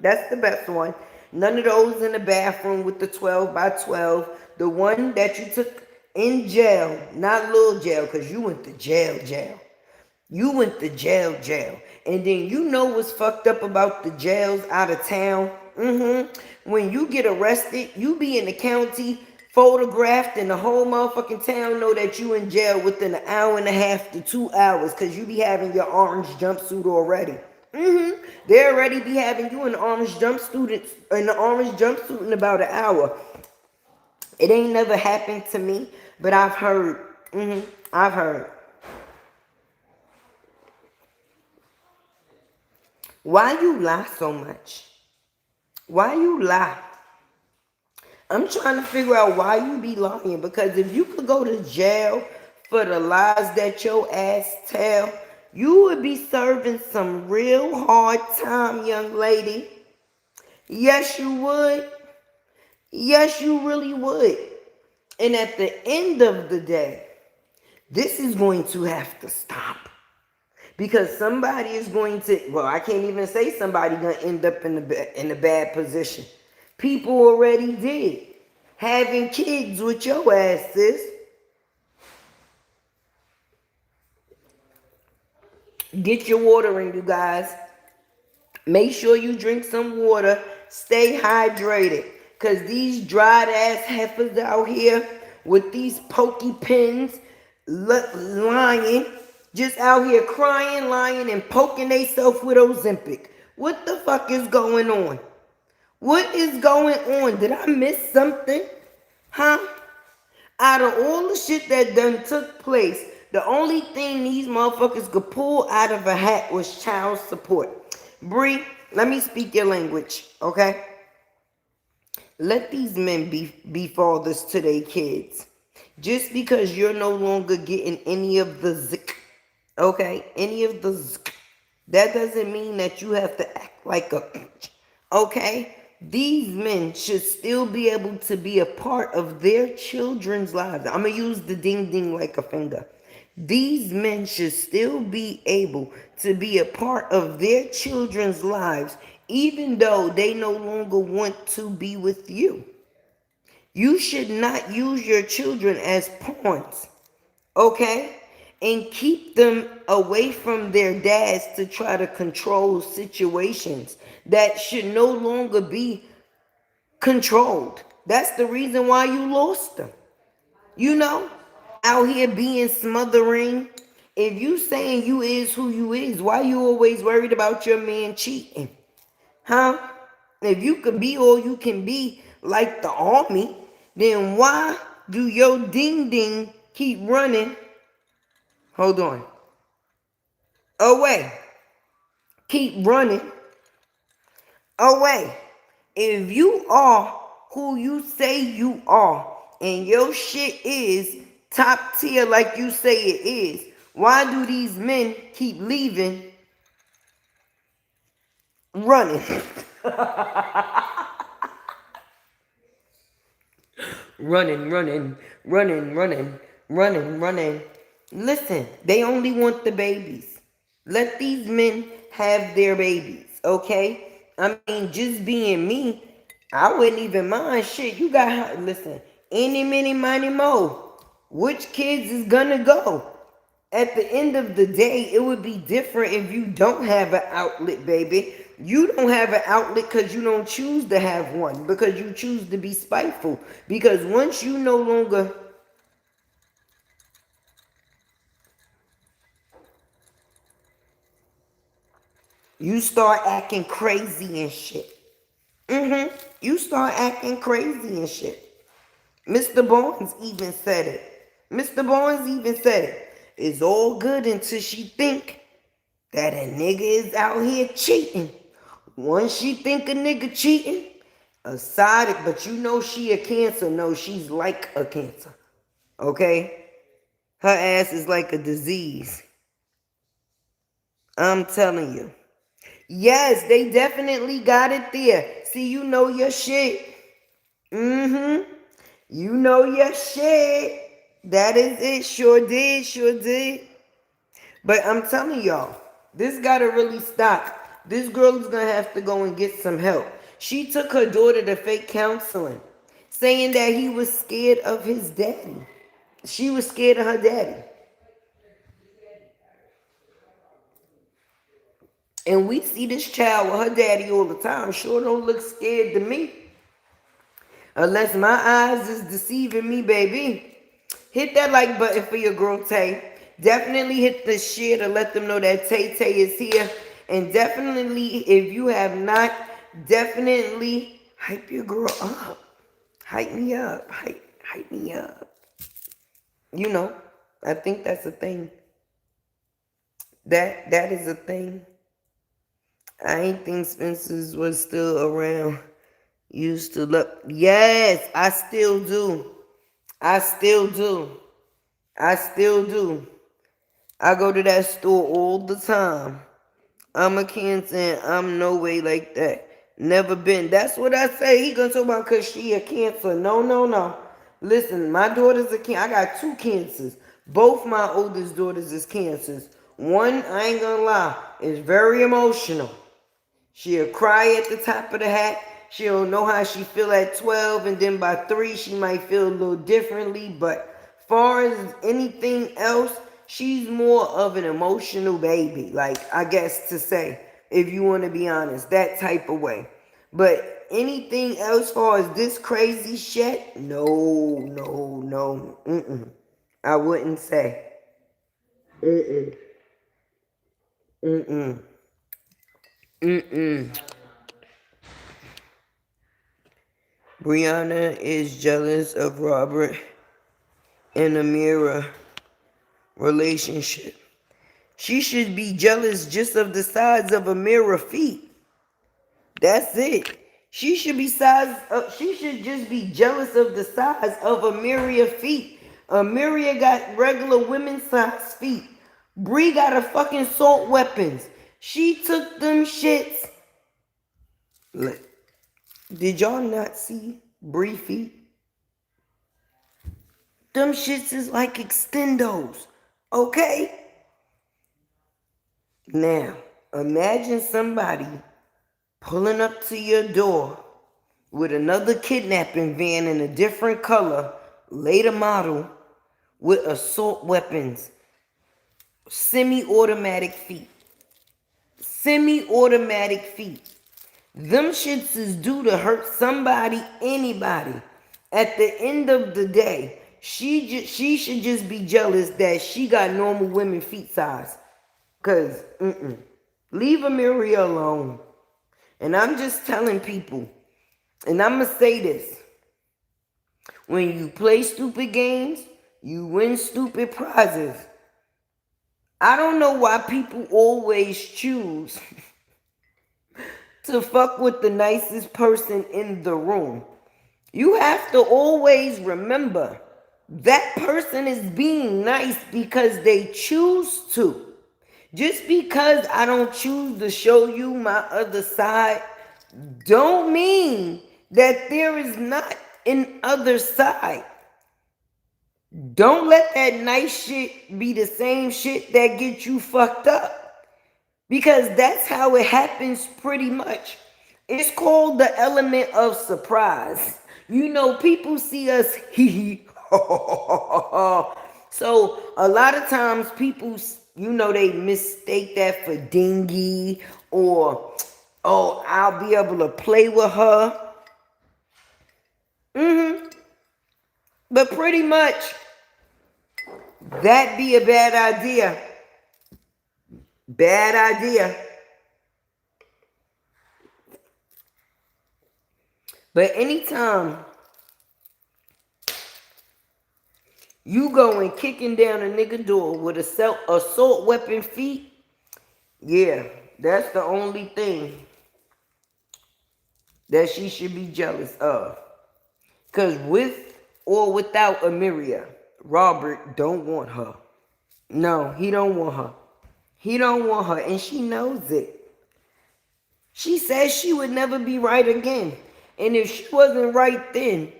That's the best one. None of those in the bathroom with the 12 by 12. The one that you took in jail, not little jail, because you went to jail. You went to jail. And then you know what's fucked up about the jails out of town? When you get arrested, you be in the county, photographed, and the whole motherfucking town know that you in jail within an hour and a half to 2 hours because you be having your orange jumpsuit already. They already be having you in the orange jumpsuit in about an hour. It ain't never happened to me, but I've heard. I've heard. Why you lie so much? Why you lie? I'm trying to figure out why you be lying, because if you could go to jail for the lies that your ass tell, you would be serving some real hard time, young lady. Yes, you would. Yes, you really would. And at the end of the day, this is going to have to stop. Because somebody is going to, well, I can't even say somebody going to end up in a bad position. People already did. Having kids with your ass, sis. Get your water in, you guys. Make sure you drink some water. Stay hydrated. Because these dried ass heifers out here with these pokey pins, lying, just out here crying, lying, and poking themselves with Ozempic. What the fuck is going on? What is going on? Did I miss something? Huh? Out of all the shit that done took place, the only thing these motherfuckers could pull out of a hat was child support. Bree, let me speak your language, okay? Let these men be fathers to their kids. Just because you're no longer getting any of the zik, okay? Any of the zik, that doesn't mean that you have to act like a, okay? These men should still be able to be a part of their children's lives. I'm going to use the ding ding like a finger. These men should still be able to be a part of their children's lives, even though they no longer want to be with you. You should not use your children as pawns, okay? And keep them away from their dads to try to control situations that should no longer be controlled. That's the reason why you lost them. You know, out here being smothering. If you saying you is who you is, why you always worried about your man cheating? Huh? If you could be all you can be like the army, then why do your ding ding keep running? Hold on. Away. Keep running away. If you are who you say you are and your shit is top tier like you say it is, why do these men keep leaving, running? Running, running, running, running, running, running. Listen, they only want the babies. Let these men have their babies, okay? I mean, just being me, I wouldn't even mind shit. You got, listen, any, many, money, mo. Which kids is gonna go? At the end of the day, it would be different if you don't have an outlet, baby. You don't have an outlet because you don't choose to have one, because you choose to be spiteful. Because once you no longer you start acting crazy and shit. You start acting crazy and shit. Mr. Barnes even said it. Mr. Barnes even said it. It's all good until she think that a nigga is out here cheating. Once she think a nigga cheating, aside, but you know she a Cancer. No, she's like a Cancer. Okay? Her ass is like a disease. I'm telling you. Yes, they definitely got it there. See, you know your shit. You know your shit. That is it. Sure did, sure did. But I'm telling y'all, this gotta really stop. This girl is gonna have to go and get some help. She took her daughter to fake counseling, saying that he was scared of his daddy. She was scared of her daddy. And we see this child with her daddy all the time. Sure don't look scared to me. Unless my eyes is deceiving me, baby. Hit that like button for your girl Tay. Definitely hit the share to let them know that Tay Tay is here. And definitely, if you have not, definitely hype your girl up. Hype me up. Hype me up. You know, I think that's a thing. That is a thing. I ain't think Spencer's was still around. Used to look. Yes, I still do. I still do. I still do. I go to that store all the time. I'm a Cancer and I'm no way like that. Never been. That's what I say. He gonna talk about cause she a Cancer. No, no, no. Listen, my daughter's a Cancer. I got 2 Cancers. Both my oldest daughters is Cancers. One, I ain't gonna lie, is very emotional. She'll cry at the top of the hat. She don't know how she feel at 12, and then by 3 she might feel a little differently. But far as anything else, she's more of an emotional baby, like I guess to say, if you want to be honest, that type of way. But anything else far as this crazy shit, no, no, no, I wouldn't say. Briana is jealous of Robert and Amira relationship. She should be jealous just of the size of Amira feet. That's it. She should just be jealous of the size of Amira feet. Amira got regular women's size feet. Bree got a fucking assault weapons. She took them shits. Look, did y'all not see Bree feet? Them shits is like extendos. Okay? Now, imagine somebody pulling up to your door with another kidnapping van in a different color, later model, with assault weapons, semi-automatic feet. Semi-automatic feet. Them shits is due to hurt somebody, anybody. At the end of the day, she should just be jealous that she got normal women feet size. Cause, leave Amira alone. And I'm just telling people, and I'm going to say this. When you play stupid games, you win stupid prizes. I don't know why people always choose to fuck with the nicest person in the room. You have to always remember that person is being nice because they choose to. Just because I don't choose to show you my other side don't mean that there is not an other side. Don't let that nice shit be the same shit that gets you fucked up. Because that's how it happens pretty much. It's called the element of surprise. You know, people see us hee hee. So a lot of times people, you know, they mistake that for dingy or, oh, I'll be able to play with her. But pretty much that be a bad idea. Bad idea. But anytime you going kicking down a nigga door with assault weapon feet, yeah, that's the only thing that she should be jealous of. Because with or without Amiria, Robert don't want her. No, he don't want her. He don't want her, and she knows it. She says she would never be right again. And if she wasn't right then,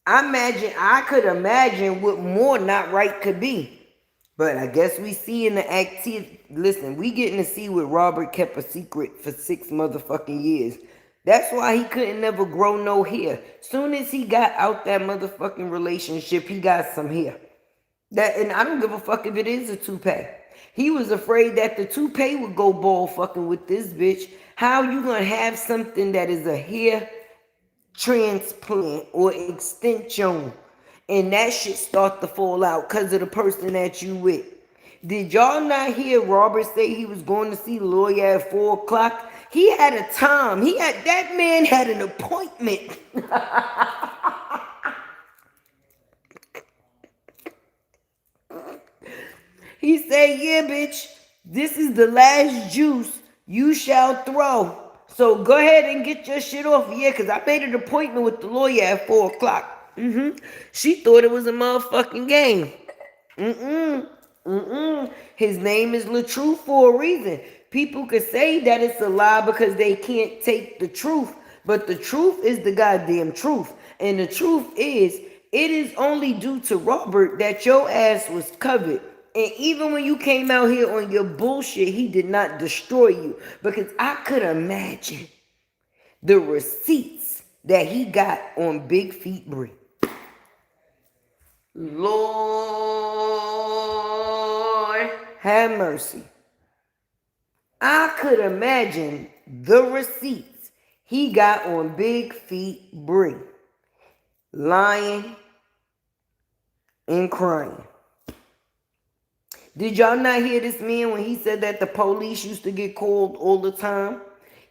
I could imagine what more not right could be. But I guess we see in the activity, listen, we getting to see what Robert kept a secret for 6 motherfucking years. That's why he couldn't never grow no hair. Soon as he got out that motherfucking relationship, he got some hair. And I don't give a fuck if it is a toupee. He was afraid that the toupee would go bald fucking with this bitch. How you gonna have something that is a hair transplant or extension and that shit start to fall out because of the person that you with? Did y'all not hear Robert say he was going to see the lawyer at 4 o'clock? He had a time. That man had an appointment. He said, yeah, bitch, this is the last juice you shall throw. So go ahead and get your shit off. Yeah, because I made an appointment with the lawyer at 4 o'clock. She thought it was a motherfucking game. His name is LaTruth for a reason. People could say that it's a lie because they can't take the truth. But the truth is the goddamn truth. And the truth is, it is only due to Robert that your ass was covered. And even when you came out here on your bullshit, he did not destroy you. Because I could imagine the receipts that he got on Big Feet Bree. Lord have mercy. I could imagine the receipts he got on Big Feet Bree. Lying and crying. Did y'all not hear this man when he said that the police used to get called all the time?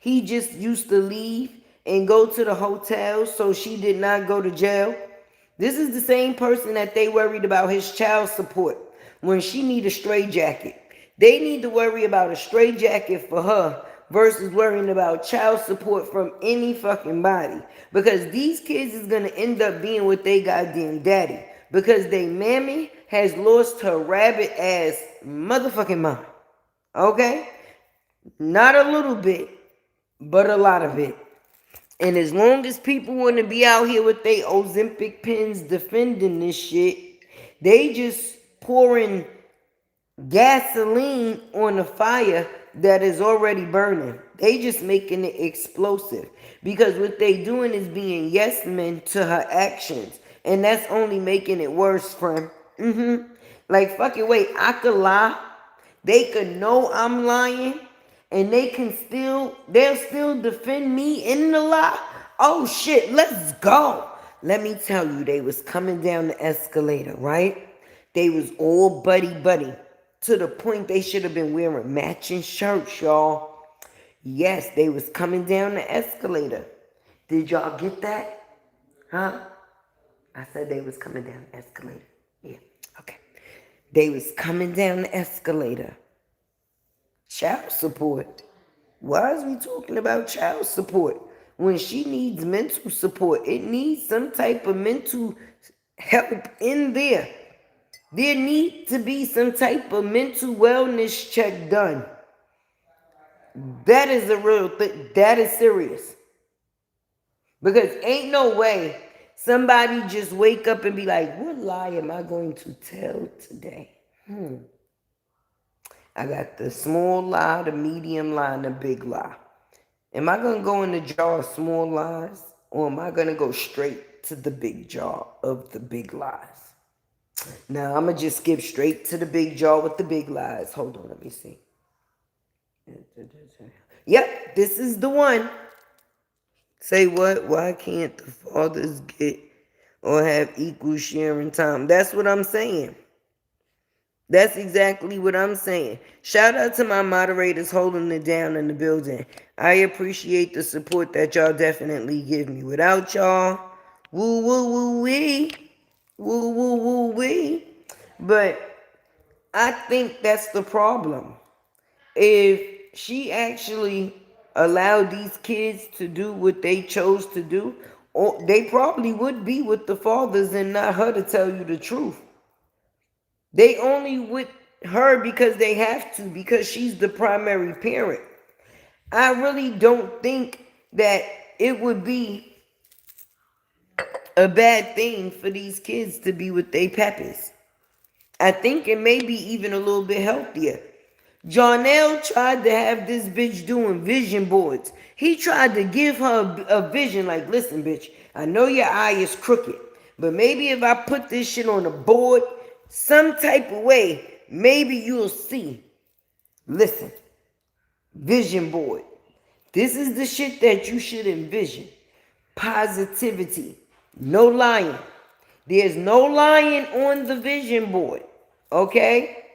He just used to leave and go to the hotel so she did not go to jail. This is the same person that they worried about his child support when she need a straitjacket. They need to worry about a straitjacket for her versus worrying about child support from any fucking body. Because these kids is going to end up being with their goddamn daddy. Because they mammy has lost her rabbit ass motherfucking mind. Okay? Not a little bit, but a lot of it. And as long as people want to be out here with their Ozempic pens defending this shit, they just pouring gasoline on a fire that is already burning. They just making it explosive. Because what they doing is being yes men to her actions. And that's only making it worse, friend. Like, fucking wait, I could lie. They could know I'm lying. And they'll still defend me in the lie. Oh shit, let's go. Let me tell you, they was coming down the escalator, right? They was all buddy. To the point they should have been wearing matching shirts, y'all. Yes, they was coming down the escalator. Did y'all get that? Huh? I said they was coming down the escalator. Yeah, okay. They was coming down the escalator. Child support. Why is we talking about child support? When she needs mental support, it needs some type of mental help in there. There needs to be some type of mental wellness check done. That is a real thing. That is serious. Because ain't no way somebody just wake up and be like, what lie am I going to tell today? I got the small lie, the medium lie, and the big lie. Am I going to go in the jar of small lies, or am I going to go straight to the big jar of the big lies? Now, I'm going to just skip straight to the big jar with the big lies. Hold on, let me see. Yep, this is the one. Say what? Why can't the fathers get or have equal sharing time? That's what I'm saying. That's exactly what I'm saying. Shout out to my moderators holding it down in the building. I appreciate the support that y'all definitely give me. Without y'all, woo woo woo wee, woo woo woo wee. But I think that's the problem. If she actually allowed these kids to do what they chose to do, or they probably would be with the fathers and not her, to tell you the truth. They only with her because they have to, because she's the primary parent. I really don't think that it would be a bad thing for these kids to be with their pappies. I think it may be even a little bit healthier. Jarnell tried to have this bitch doing vision boards. He tried to give her a vision like, listen, bitch, I know your eye is crooked, but maybe if I put this shit on a board, some type of way, maybe you'll see. Listen, vision board. This is the shit that you should envision. Positivity. No lying. There's no lying on the vision board. Okay?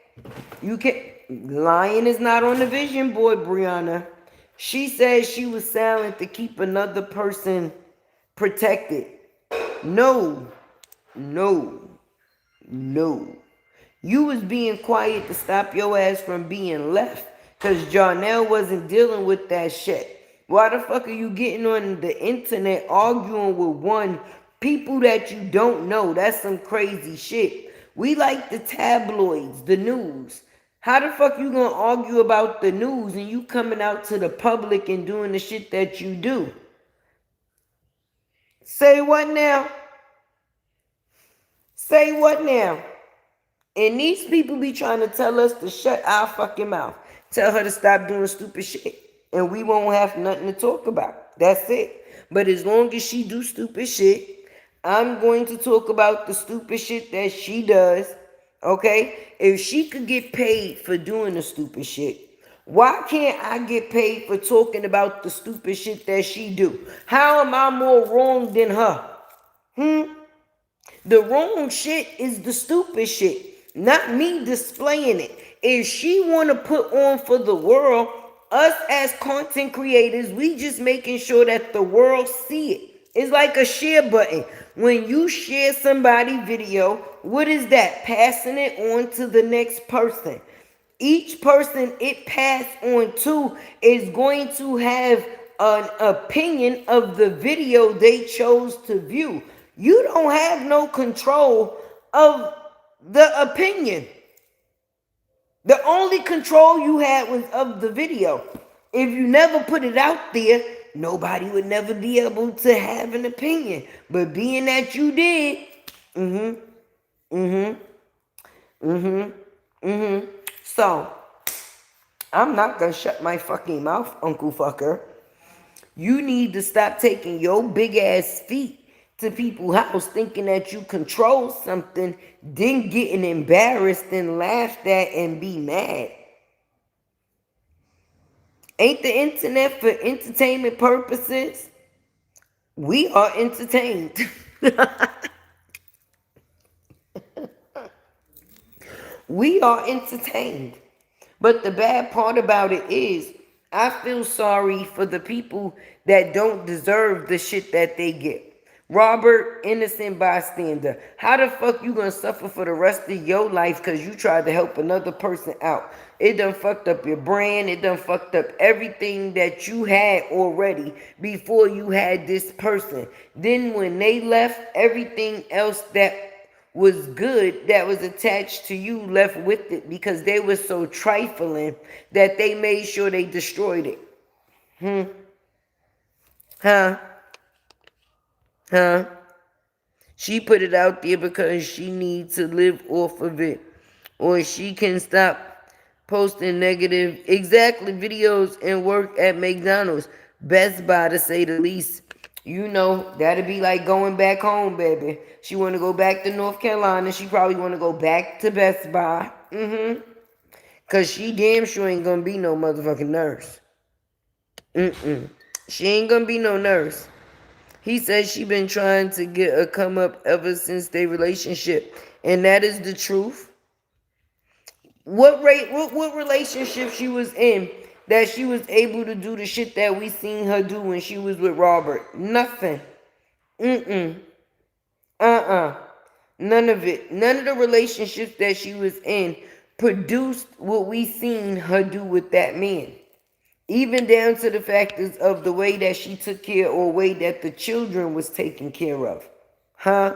You can lying is not on the vision board, Briana. She said she was silent to keep another person protected. No. No. No. You was being quiet to stop your ass from being left. Cause Jarnell wasn't dealing with that shit. Why the fuck are you getting on the internet arguing with people that you don't know? That's some crazy shit. We like the tabloids, the news. How the fuck you gonna argue about the news and you coming out to the public and doing the shit that you do? Say what now? Say what now? And these people be trying to tell us to shut our fucking mouth. Tell her to stop doing stupid shit. And we won't have nothing to talk about. That's it. But as long as she do stupid shit, I'm going to talk about the stupid shit that she does. Okay? If she could get paid for doing the stupid shit, why can't I get paid for talking about the stupid shit that she do? How am I more wrong than her? The wrong shit is the stupid shit, not me displaying it. If she want to put on for the world, us as content creators, we just making sure that the world see it. It's like a share button. When you share somebody's video, what is that? Passing it on to the next person. Each person it passed on to is going to have an opinion of the video they chose to view. You don't have no control of the opinion. The only control you had was of the video. If you never put it out there, nobody would never be able to have an opinion. But being that you did, so I'm not gonna shut my fucking mouth, Uncle Fucker. You need to stop taking your big ass feet to people's house thinking that you control something, then getting embarrassed and laughed at and be mad. Ain't the internet for entertainment purposes? We are entertained. We are entertained. But the bad part about it is, I feel sorry for the people that don't deserve the shit that they get. Robert, innocent bystander. How the fuck you gonna suffer for the rest of your life because you tried to help another person out? It done fucked up your brand. It done fucked up everything that you had already before you had this person. Then when they left, everything else that was good that was attached to you left with it because they were so trifling that they made sure they destroyed it? Huh? Huh? She put it out there because she needs to live off of it. Or she can stop posting negative, exactly, videos and work at McDonald's. Best Buy, to say the least. You know, that'd be like going back home, baby. She want to go back to North Carolina. She probably want to go back to Best Buy. Because she damn sure ain't going to be no motherfucking nurse. She ain't going to be no nurse. He said she been trying to get a come up ever since their relationship. And that is the truth. What relationship she was in that she was able to do the shit that we seen her do when she was with Robert? Nothing. None of it. None of the relationships that she was in produced what we seen her do with that man. Even down to the factors of the way that she took care or way that the children was taken care of. Huh?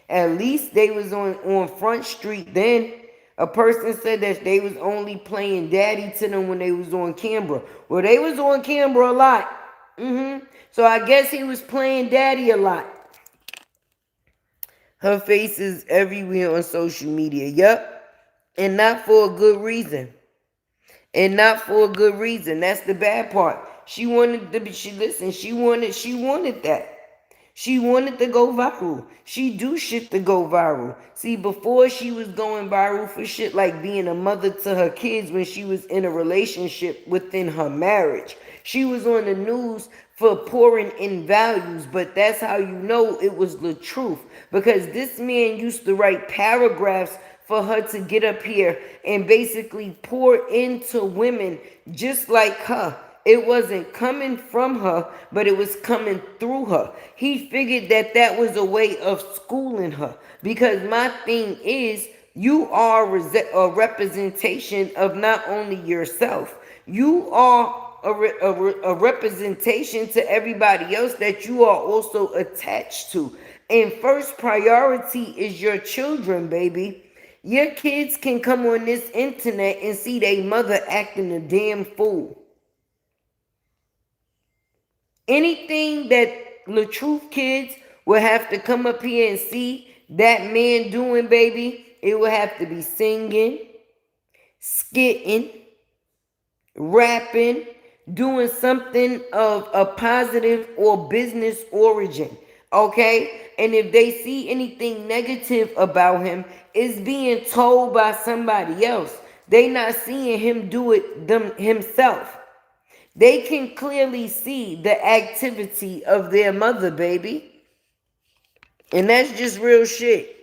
At least they was on Front Street then. A person said that they was only playing daddy to them when they was on camera. Well, they was on camera a lot. So I guess he was playing daddy a lot. Her face is everywhere on social media. Yep. And not for a good reason. And not for a good reason. That's the bad part. She wanted to be, she wanted that. She wanted to go viral. She do shit to go viral. See, before she was going viral for shit like being a mother to her kids when she was in a relationship within her marriage. She was on the news for pouring in values, but that's how you know it was the truth. Because this man used to write paragraphs for her to get up here and basically pour into women just like her. It wasn't coming from her, but it was coming through her. He figured that that was a way of schooling her. Because my thing is, you are a representation of not only yourself, you are a representation to everybody else that you are also attached to. And first priority is your children, baby. Your kids can come on this internet and see their mother acting a damn fool. Anything that the truth kids will have to come up here and see that man doing, baby, it will have to be singing, skitting, rapping, doing something of a positive or business origin, okay? And if they see anything negative about him, it's being told by somebody else. They not seeing him do it himself. They can clearly see the activity of their mother, baby. And that's just real shit.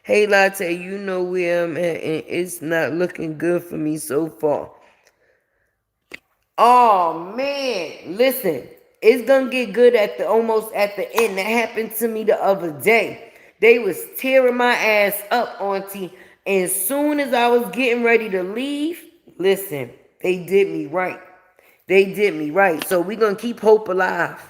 Hey, Latte, you know where I'm at, and it's not looking good for me so far. Oh, man. Listen, it's going to get good almost at the end. That happened to me the other day. They was tearing my ass up, auntie. And as soon as I was getting ready to leave, listen, they did me right. They did me right. So we're going to keep hope alive.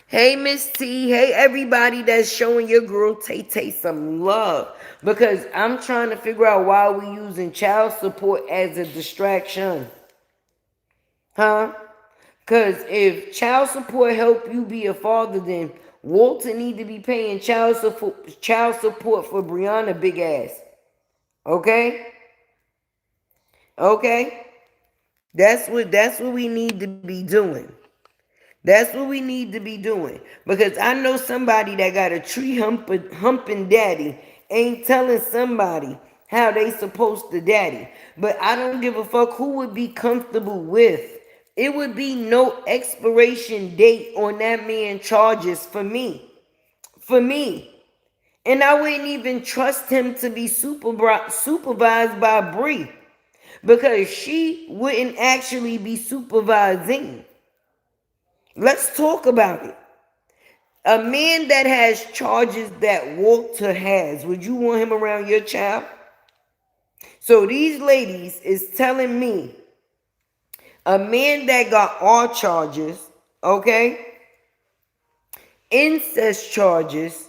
Hey, Miss T. Hey, everybody that's showing your girl Tay some love. Because I'm trying to figure out why we using child support as a distraction. Huh? Because if child support help you be a father, then Walter need to be paying child support for Briana big ass. Okay? Okay? That's what we need to be doing. That's what we need to be doing. Because I know somebody that got a tree humping daddy ain't telling somebody how they supposed to daddy. But I don't give a fuck who would be comfortable with. It would be no expiration date on that man's charges for me. For me. And I wouldn't even trust him to be supervised by Bree. Because she wouldn't actually be supervising. Let's talk about it. A man that has charges that Walter has, would you want him around your child? So these ladies is telling me a man that got all charges, okay, incest charges,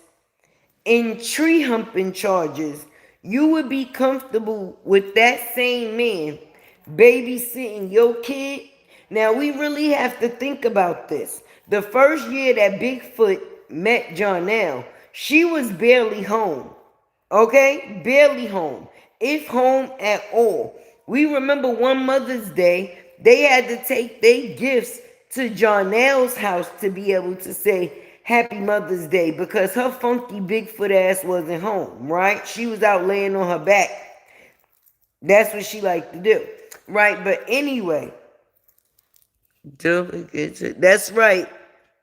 in tree humping charges, you would be comfortable with that same man babysitting your kid? Now we really have to think about this. The first year that Bigfoot met Jonelle, she was barely home. Okay? Barely home. If home at all. We remember one Mother's Day, they had to take their gifts to Jonelle's house to be able to say Happy Mother's Day because her funky Bigfoot ass wasn't home, right? She was out laying on her back. That's what she liked to do, right? But anyway, that's right.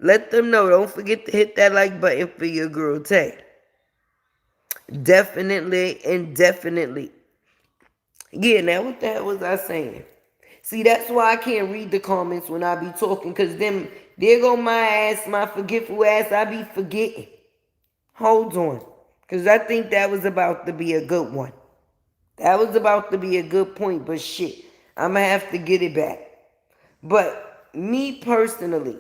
Let them know. Don't forget to hit that like button for your girl Tay. Definitely and definitely. Yeah, now what the hell was I saying? See, that's why I can't read the comments when I be talking, because then there go my ass, my forgetful ass, I be forgetting. Hold on. Because I think that was about to be a good one. That was about to be a good point, but shit, I'm going to have to get it back. But me personally,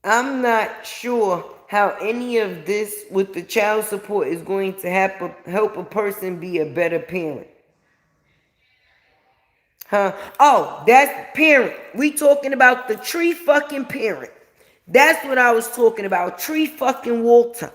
I'm not sure how any of this with the child support is going to help a person be a better parent. Huh? Oh, that's parent. We talking about the tree fucking parent. That's what I was talking about. Tree fucking Walter.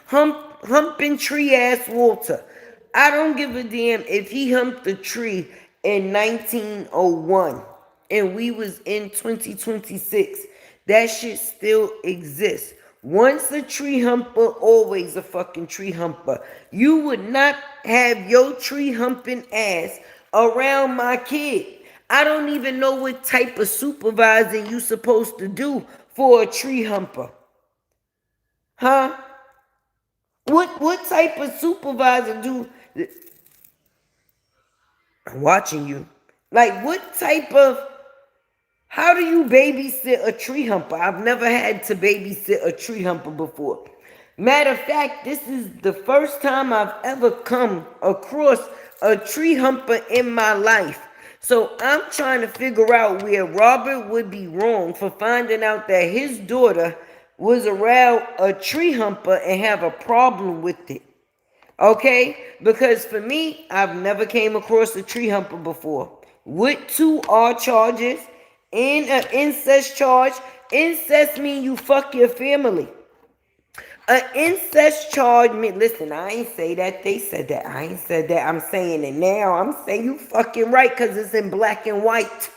Humping tree ass Walter. I don't give a damn if he humped a tree in 1901 and we was in 2026. That shit still exists. Once a tree humper, always a fucking tree humper. You would not have your tree humping ass around my kid. I don't even know what type of supervising you supposed to do for a tree humper. Huh? What type of supervisor do? I'm watching you. Like what type of? How do you babysit a tree humper? I've never had to babysit a tree humper before. Matter of fact, this is the first time I've ever come across a tree humper in my life. So I'm trying to figure out where Robert would be wrong for finding out that his daughter was around a tree humper and have a problem with it. Okay? Because for me, I've never came across a tree humper before. With 2 charges and an incest charge. Incest mean you fuck your family. An incest charge mean, listen, I ain't say that. They said that. I ain't said that. I'm saying it now. I'm saying you fucking right because it's in black and white.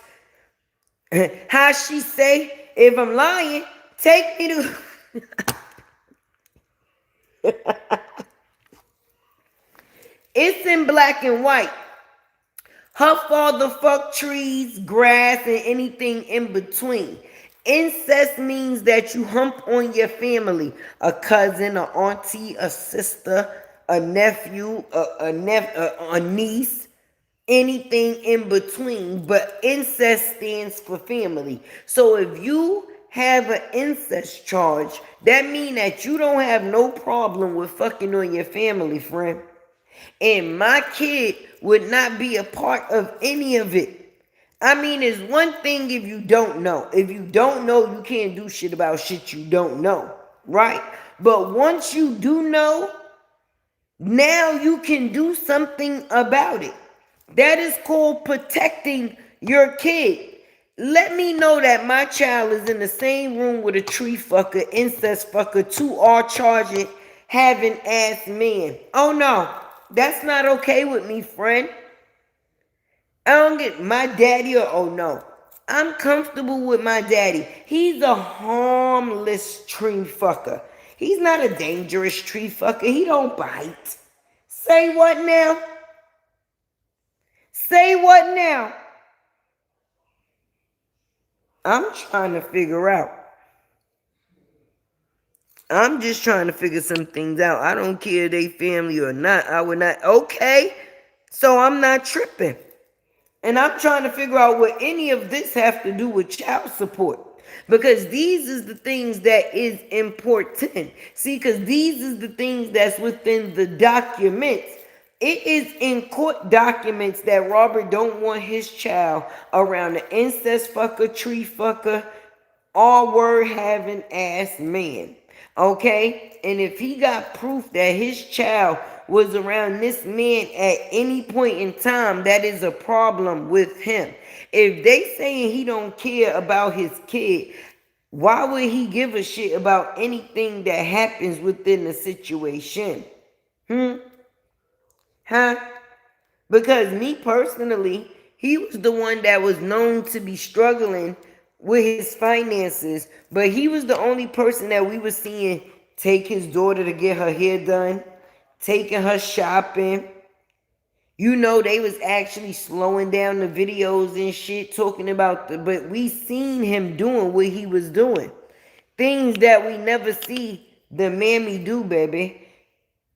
How she say, if I'm lying, take me to... It's in black and white. Her father fucked trees, grass, and anything in between. Incest means that you hump on your family. A cousin, a auntie, a sister, a nephew, a niece, anything in between. But incest stands for family. So if you have an incest charge, that means that you don't have no problem with fucking on your family, friend. And my kid would not be a part of any of it. I mean, it's one thing if you don't know. If you don't know, you can't do shit about shit you don't know, right? But once you do know, now you can do something about it. That is called protecting your kid. Let me know that my child is in the same room with a tree fucker, incest fucker, 2R charging, having ass man. Oh no. That's not okay with me, friend. I don't get my daddy or oh no. I'm comfortable with my daddy. He's a harmless tree fucker. He's not a dangerous tree fucker. He don't bite. Say what now? Say what now? I'm trying to figure out. I'm just trying to figure some things out. I don't care if they family or not. I would not. Okay. So I'm not tripping. And I'm trying to figure out what any of this have to do with child support. Because these is the things that is important. See, because these is the things that's within the documents. It is in court documents that Robert don't want his child around an incest fucker, tree fucker, all word having ass man. Okay? And if he got proof that his child was around this man at any point in time, that is a problem with him. If they saying he don't care about his kid, why would he give a shit about anything that happens within the situation? Huh? Because me personally, he was the one that was known to be struggling with his finances, but he was the only person that we were seeing take his daughter to get her hair done, taking her shopping. You know, they was actually slowing down the videos and shit, talking about but we seen him doing what he was doing. Things that we never see the mammy do, baby.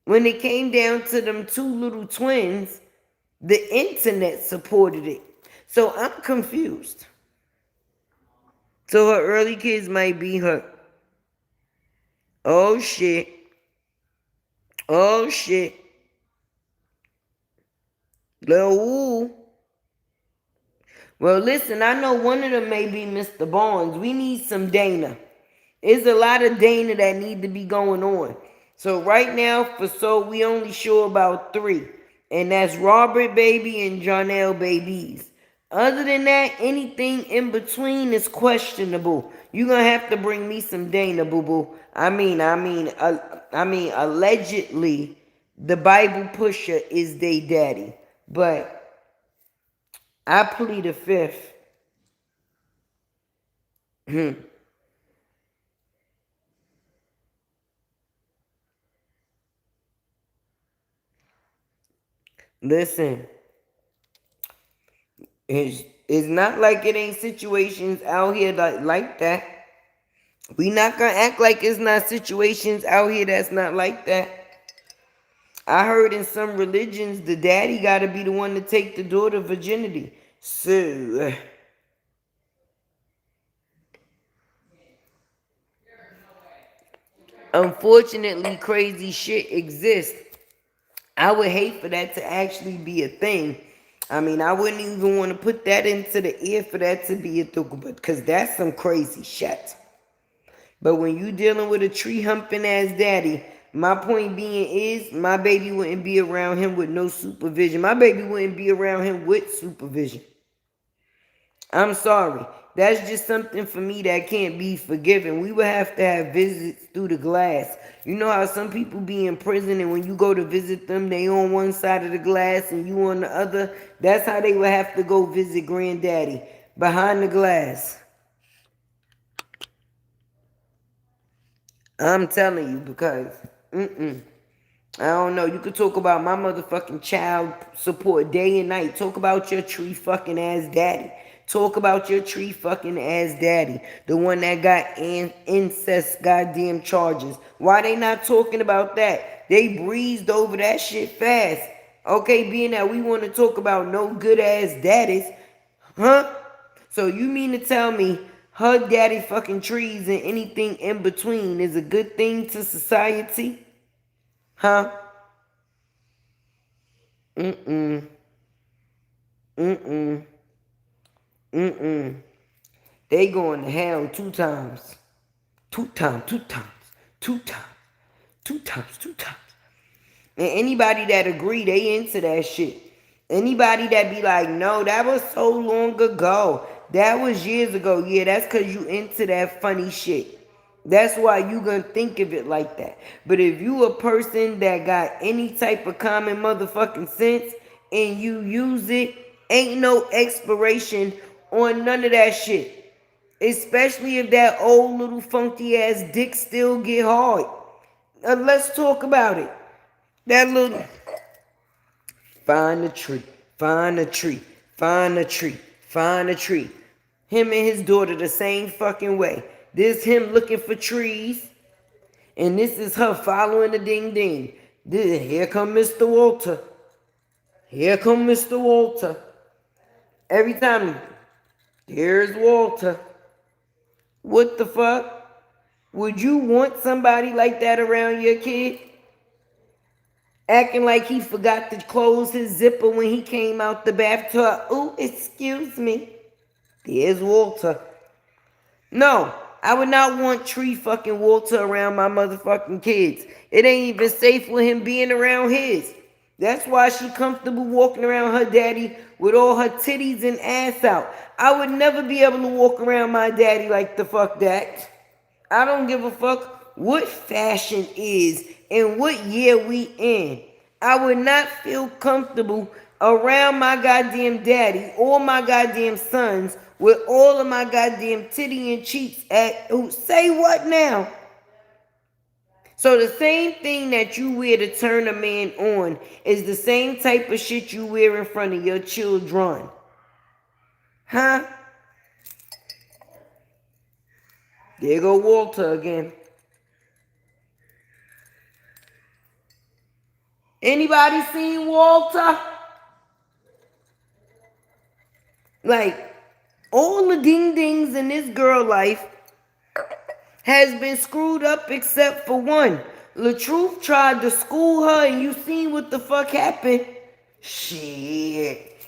When it came down to them two little twins, the internet supported it. So I'm confused. So her early kids might be her. Oh shit. Oh shit. Ooh. Well, listen, I know one of them may be Mr. Barnes. We need some Dana. There's a lot of Dana that need to be going on. So right now, we only sure about 3. And that's Robert baby and Jonelle babies. Other than that, anything in between is questionable. You're gonna have to bring me some Dana, boo-boo. I mean, allegedly, the Bible pusher is they daddy. But I plead the fifth. Listen, it's not like it ain't situations out here like that. We not gonna act like it's not situations out here that's not like that. I heard in some religions the daddy gotta be the one to take the daughter virginity. So unfortunately, crazy shit exists. I would hate for that to actually be a thing. I mean, I wouldn't even want to put that into the air for that to be a thing, because that's some crazy shit. But when you dealing with a tree humping ass daddy, my point being is my baby wouldn't be around him with no supervision. My baby wouldn't be around him with supervision. I'm sorry. That's just something for me that can't be forgiven. We would have to have visits through the glass. You know how some people be in prison and when you go to visit them, they on one side of the glass and you on the other? That's how they would have to go visit granddaddy, behind the glass. I'm telling you, because, I don't know. You could talk about my motherfucking child support day and night. Talk about your tree fucking ass daddy. Talk about your tree fucking ass daddy. The one that got incest goddamn charges. Why they not talking about that? They breezed over that shit fast. Okay, being that we want to talk about no good ass daddies. Huh? So you mean to tell me her daddy fucking trees and anything in between is a good thing to society? Huh? Mm-mm. Mm-mm. Mm-mm. They going to hell 2 times. 2 times, 2 times, 2 times, 2 times, 2 times. And anybody that agree, they into that shit. Anybody that be like, no, that was so long ago. That was years ago. Yeah, that's because you into that funny shit. That's why you gonna think of it like that. But if you a person that got any type of common motherfucking sense and you use it, ain't no expiration on none of that shit. Especially if that old little funky ass dick still get hard. Let's talk about it. That little... Find a tree, find a tree, find a tree, find a tree. Him and his daughter the same fucking way. This him looking for trees, and this is her following the ding ding. Here come Mr. Walter. Here come Mr. Walter. Every time, there's Walter. What the fuck? Would you want somebody like that around your kid? Acting like he forgot to close his zipper when he came out the bathtub. Oh, excuse me. There's Walter. No, I would not want Tree fucking Walter around my motherfucking kids. It ain't even safe with him being around his. That's why she comfortable walking around her daddy with all her titties and ass out. I would never be able to walk around my daddy like the fuck that. I don't give a fuck what fashion is and what year we in. I would not feel comfortable around my goddamn daddy or my goddamn sons with all of my goddamn titty and cheeks at say what now? So the same thing that you wear to turn a man on is the same type of shit you wear in front of your children. Huh? There go Walter again. Anybody seen Walter? Like, all the ding-dings in this girl life has been screwed up except for one. LaTruth tried to school her and you seen what the fuck happened. Shit.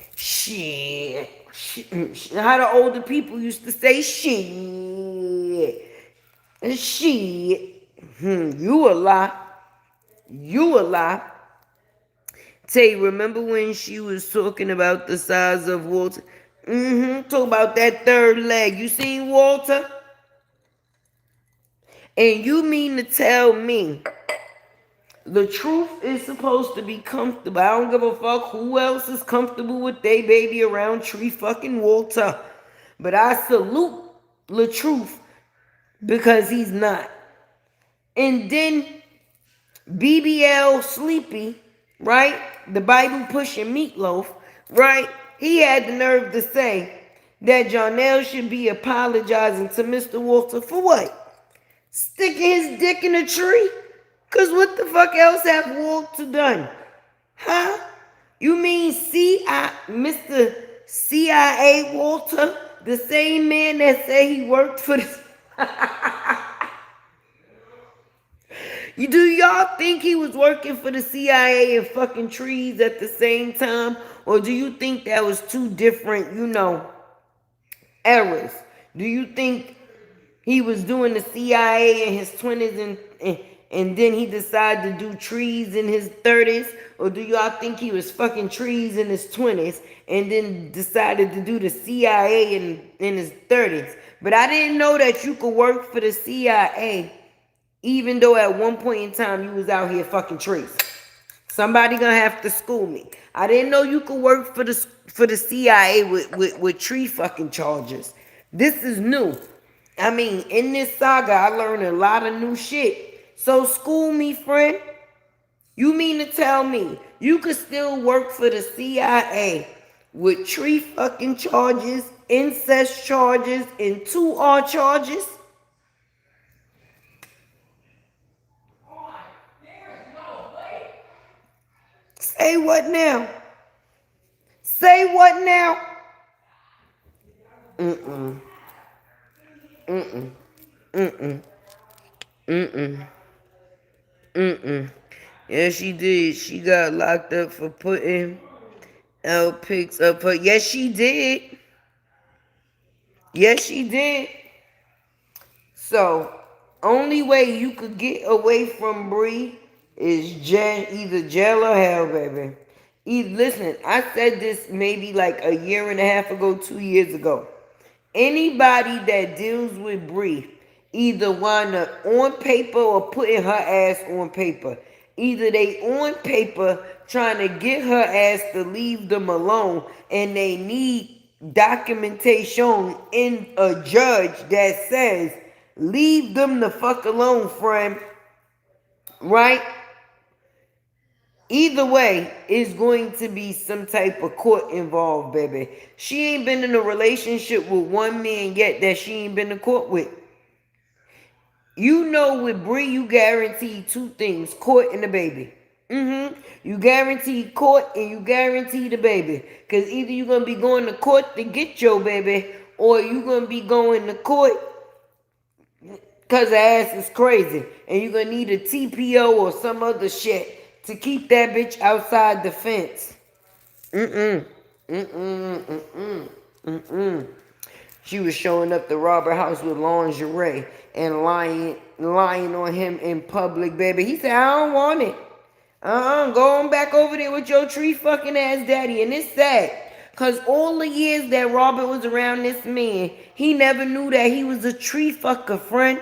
How the older people used to say shit. You a lie. You a lie. Tay, remember when she was talking about the size of Walter? Talk about that third leg. You seen Walter? And you mean to tell me the truth is supposed to be comfortable? I don't give a fuck who else is comfortable with they baby around Tree fucking Walter. But I salute the truth because he's not. And then BBL Sleepy, right? The Bible pushing meatloaf, right? He had the nerve to say that Jonelle should be apologizing to Mr. Walter for what? Sticking his dick in a tree? Cause what the fuck else have Walter done? Huh? You mean Mr. CIA Walter? The same man that said he worked for the... Do y'all think he was working for the CIA and fucking trees at the same time? Or do you think that was two different, eras? Do you think he was doing the CIA in his 20s and then he decided to do trees in his 30s? Or do y'all think he was fucking trees in his 20s and then decided to do the CIA in his 30s? But I didn't know that you could work for the CIA even though at one point in time you was out here fucking trees. Somebody gonna have to school me. I didn't know you could work for the CIA with tree fucking charges. This is new. I mean, in this saga, I learned a lot of new shit. So school me, friend. You mean to tell me you could still work for the CIA with tree fucking charges, incest charges, and 2R charges? Say what now? Say what now? Yeah, she did. She got locked up for putting out pics of her. Yes, she did. Yes, she did. So, only way you could get away from Bree is either jail or hell, baby. Listen, I said this maybe like a year and a half ago, 2 years ago. Anybody that deals with Bree either wind up on paper or putting her ass on paper. Either they on paper trying to get her ass to leave them alone and they need documentation in a judge that says leave them the fuck alone, friend. Right? Either way, it's going to be some type of court involved, baby. She ain't been in a relationship with one man yet that she ain't been to court with. You know with Bree, you guarantee two things, court and the baby. You guarantee court and you guarantee the baby. Because either you're going to be going to court to get your baby or you're going to be going to court because the ass is crazy. And you're going to need a TPO or some other shit to keep that bitch outside the fence. She was showing up to rob her house with lingerie and lying on him in public, baby. He said, I don't want it. Go on back over there with your tree fucking ass daddy. And it's sad. Cause all the years that Robert was around this man, he never knew that he was a tree fucker, friend.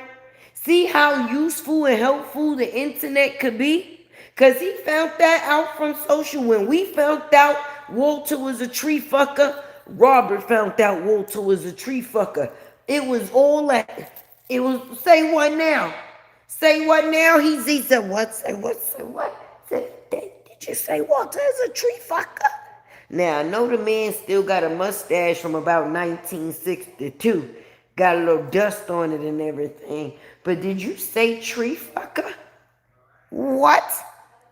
See how useful and helpful the internet could be? Cause he found that out from social. When we found out Walter was a tree fucker, Robert found out Walter was a tree fucker. It was all that. It was, say what now? Say what now? He said, what? Say what? Say what? Did you say Walter is a tree fucker? Now, I know the man still got a mustache from about 1962. Got a little dust on it and everything. But did you say tree fucker? What?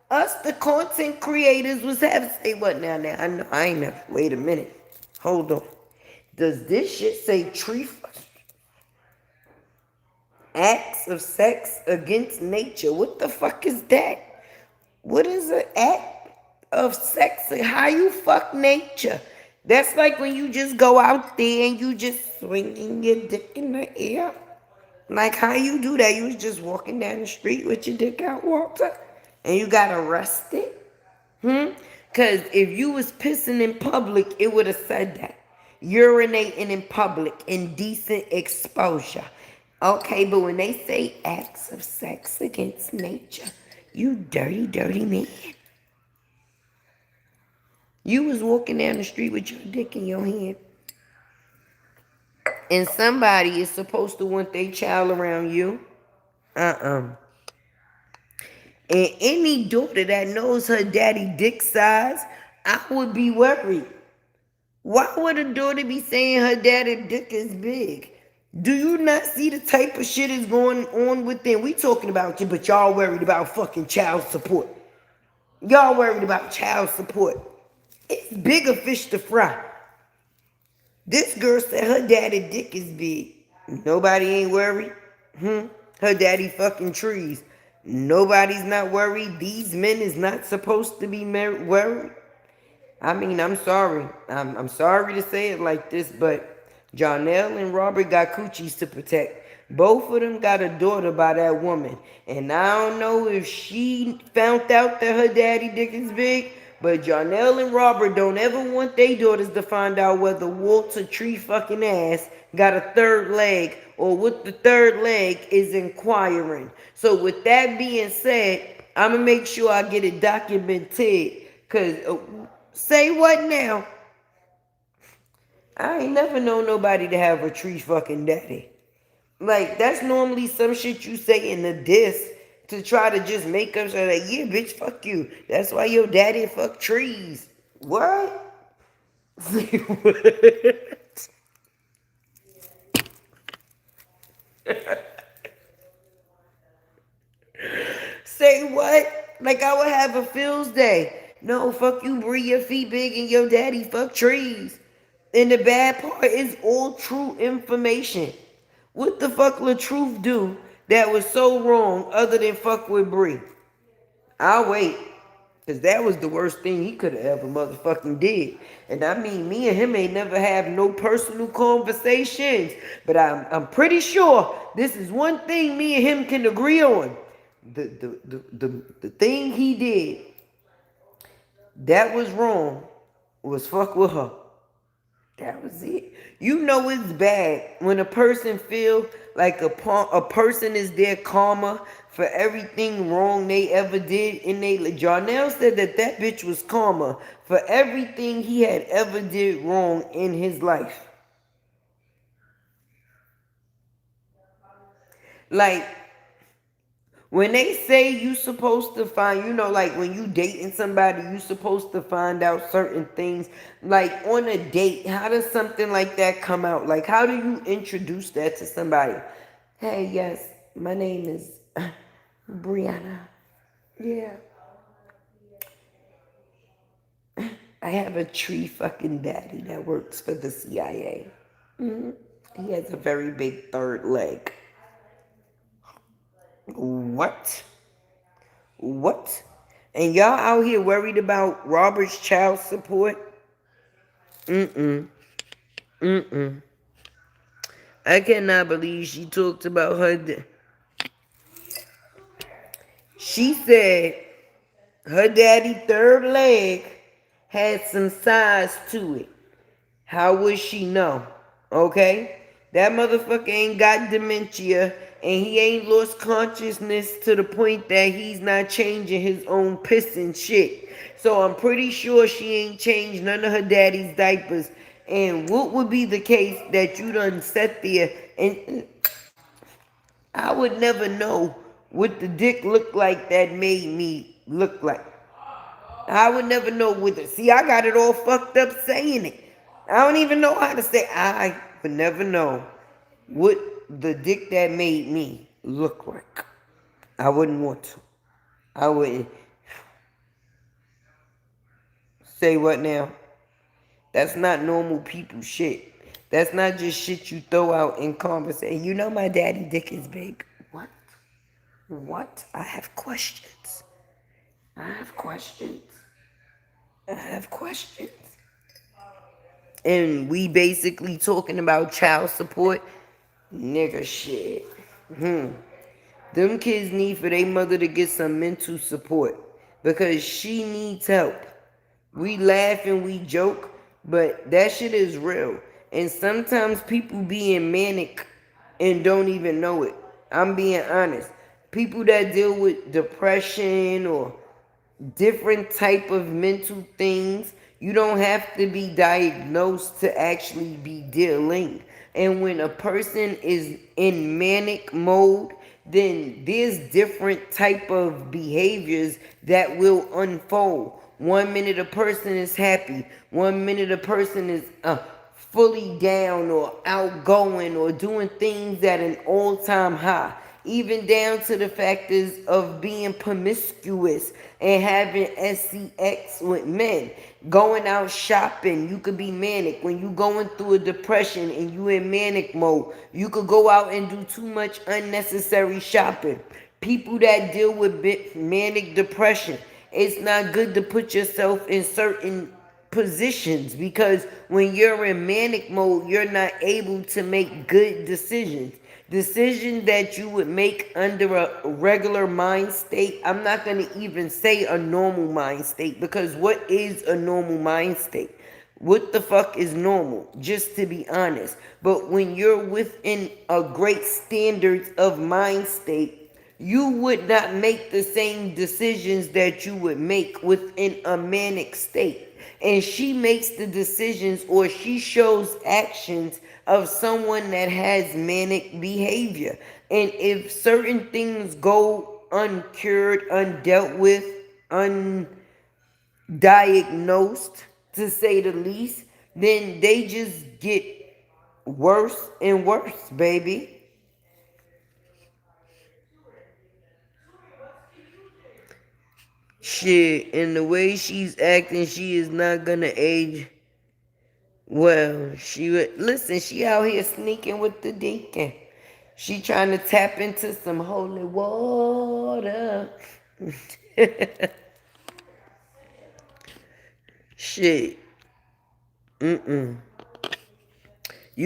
Us, the content creators, was having to say what now? Now, I know, I ain't never, wait a minute. Hold on. Does this shit say tree fucker? Acts of sex against nature. What the fuck is that? What is an act of sex? How you fuck nature? That's like when you just go out there and you just swinging your dick in the air. Like how you do that? You was just walking down the street with your dick out, Walter, and you got arrested? Because if you was pissing in public, it would have said that. Urinating in public, indecent exposure. Okay, but when they say acts of sex against nature, you dirty, dirty man. You was walking down the street with your dick in your hand. And somebody is supposed to want their child around you. And any daughter that knows her daddy dick size, I would be worried. Why would a daughter be saying her daddy dick is big? Do you not see the type of shit is going on within? We talking about you, but y'all worried about fucking child support. Y'all worried about child support. It's bigger fish to fry. This girl said her daddy dick is big. Nobody ain't worried. Her daddy fucking trees. Nobody's not worried. These men is not supposed to be worried. I mean, I'm sorry. I'm sorry to say it like this, but Jonelle and Robert got coochies to protect. Both of them got a daughter by that woman. And I don't know if she found out that her daddy dick is big, but Jonelle and Robert don't ever want their daughters to find out whether Walter tree fucking ass got a third leg or what the third leg is inquiring. So with that being said, I'm going to make sure I get it documented. Because say what now? I ain't never known nobody to have a tree fucking daddy. Like, that's normally some shit you say in the diss to try to just make up so like, yeah, bitch, fuck you. That's why your daddy fuck trees. What? Say what? Say what? Like I would have a Phil's day. No, fuck you, Bree, your feet big and your daddy fuck trees. And the bad part is all true information. What the fuck will Truth do that was so wrong other than fuck with Bree? I'll wait. Because that was the worst thing he could have ever motherfucking did. And I mean, me and him ain't never have no personal conversations. But I'm pretty sure this is one thing me and him can agree on. The thing he did that was wrong was fuck with her. That was it. You know it's bad when a person feel like a person is their karma for everything wrong they ever did in they life. Jonelle said that bitch was karma for everything he had ever did wrong in his life. Like, when they say you supposed to find, you know, like when you dating somebody, you supposed to find out certain things. Like on a date, how does something like that come out? Like, how do you introduce that to somebody? Hey, yes, my name is Briana. Yeah. I have a tree fucking daddy that works for the CIA. He has a very big third leg. What? What? And y'all out here worried about Robert's child support? I cannot believe she talked about she said her daddy third leg had some size to it. How would she know? Okay? That motherfucker ain't got dementia and he ain't lost consciousness to the point that he's not changing his own piss and shit. So I'm pretty sure she ain't changed none of her daddy's diapers. And what would be the case that you done sat there and I would never know what the dick looked like that made me look like. I would never know with it. See, I got it all fucked up saying it. I don't even know how to say. I would never know what the dick that made me look like. I wouldn't want to. I wouldn't. Say what now? That's not normal people shit. That's not just shit you throw out in conversation. You know my daddy dick is big. What? What? I have questions. I have questions. I have questions. And we basically talking about child support. Nigga shit. Them kids need for their mother to get some mental support. Because she needs help. We laugh and we joke, but that shit is real. And sometimes people being manic and don't even know it. I'm being honest. People that deal with depression or different type of mental things. You don't have to be diagnosed to actually be dealing. And when a person is in manic mode, then there's different type of behaviors that will unfold. 1 minute a person is happy. 1 minute a person is fully down or outgoing or doing things at an all-time high. Even down to the factors of being promiscuous and having sex with men. Going out shopping, you could be manic. When you going through a depression and you in manic mode, you could go out and do too much unnecessary shopping. People that deal with manic depression, it's not good to put yourself in certain positions because when you're in manic mode, you're not able to make good decisions. Decisions that you would make under a regular mind state. I'm not going to even say a normal mind state because what is a normal mind state? What the fuck is normal? Just to be honest. But when you're within a great standards of mind state, you would not make the same decisions that you would make within a manic state. And she makes the decisions or she shows actions of someone that has manic behavior. And if certain things go uncured, undealt with, undiagnosed, to say the least, then they just get worse and worse, baby. Shit, and the way she's acting, she is not gonna age well. She would listen. She out here sneaking with the deacon. She trying to tap into some holy water. Shit. You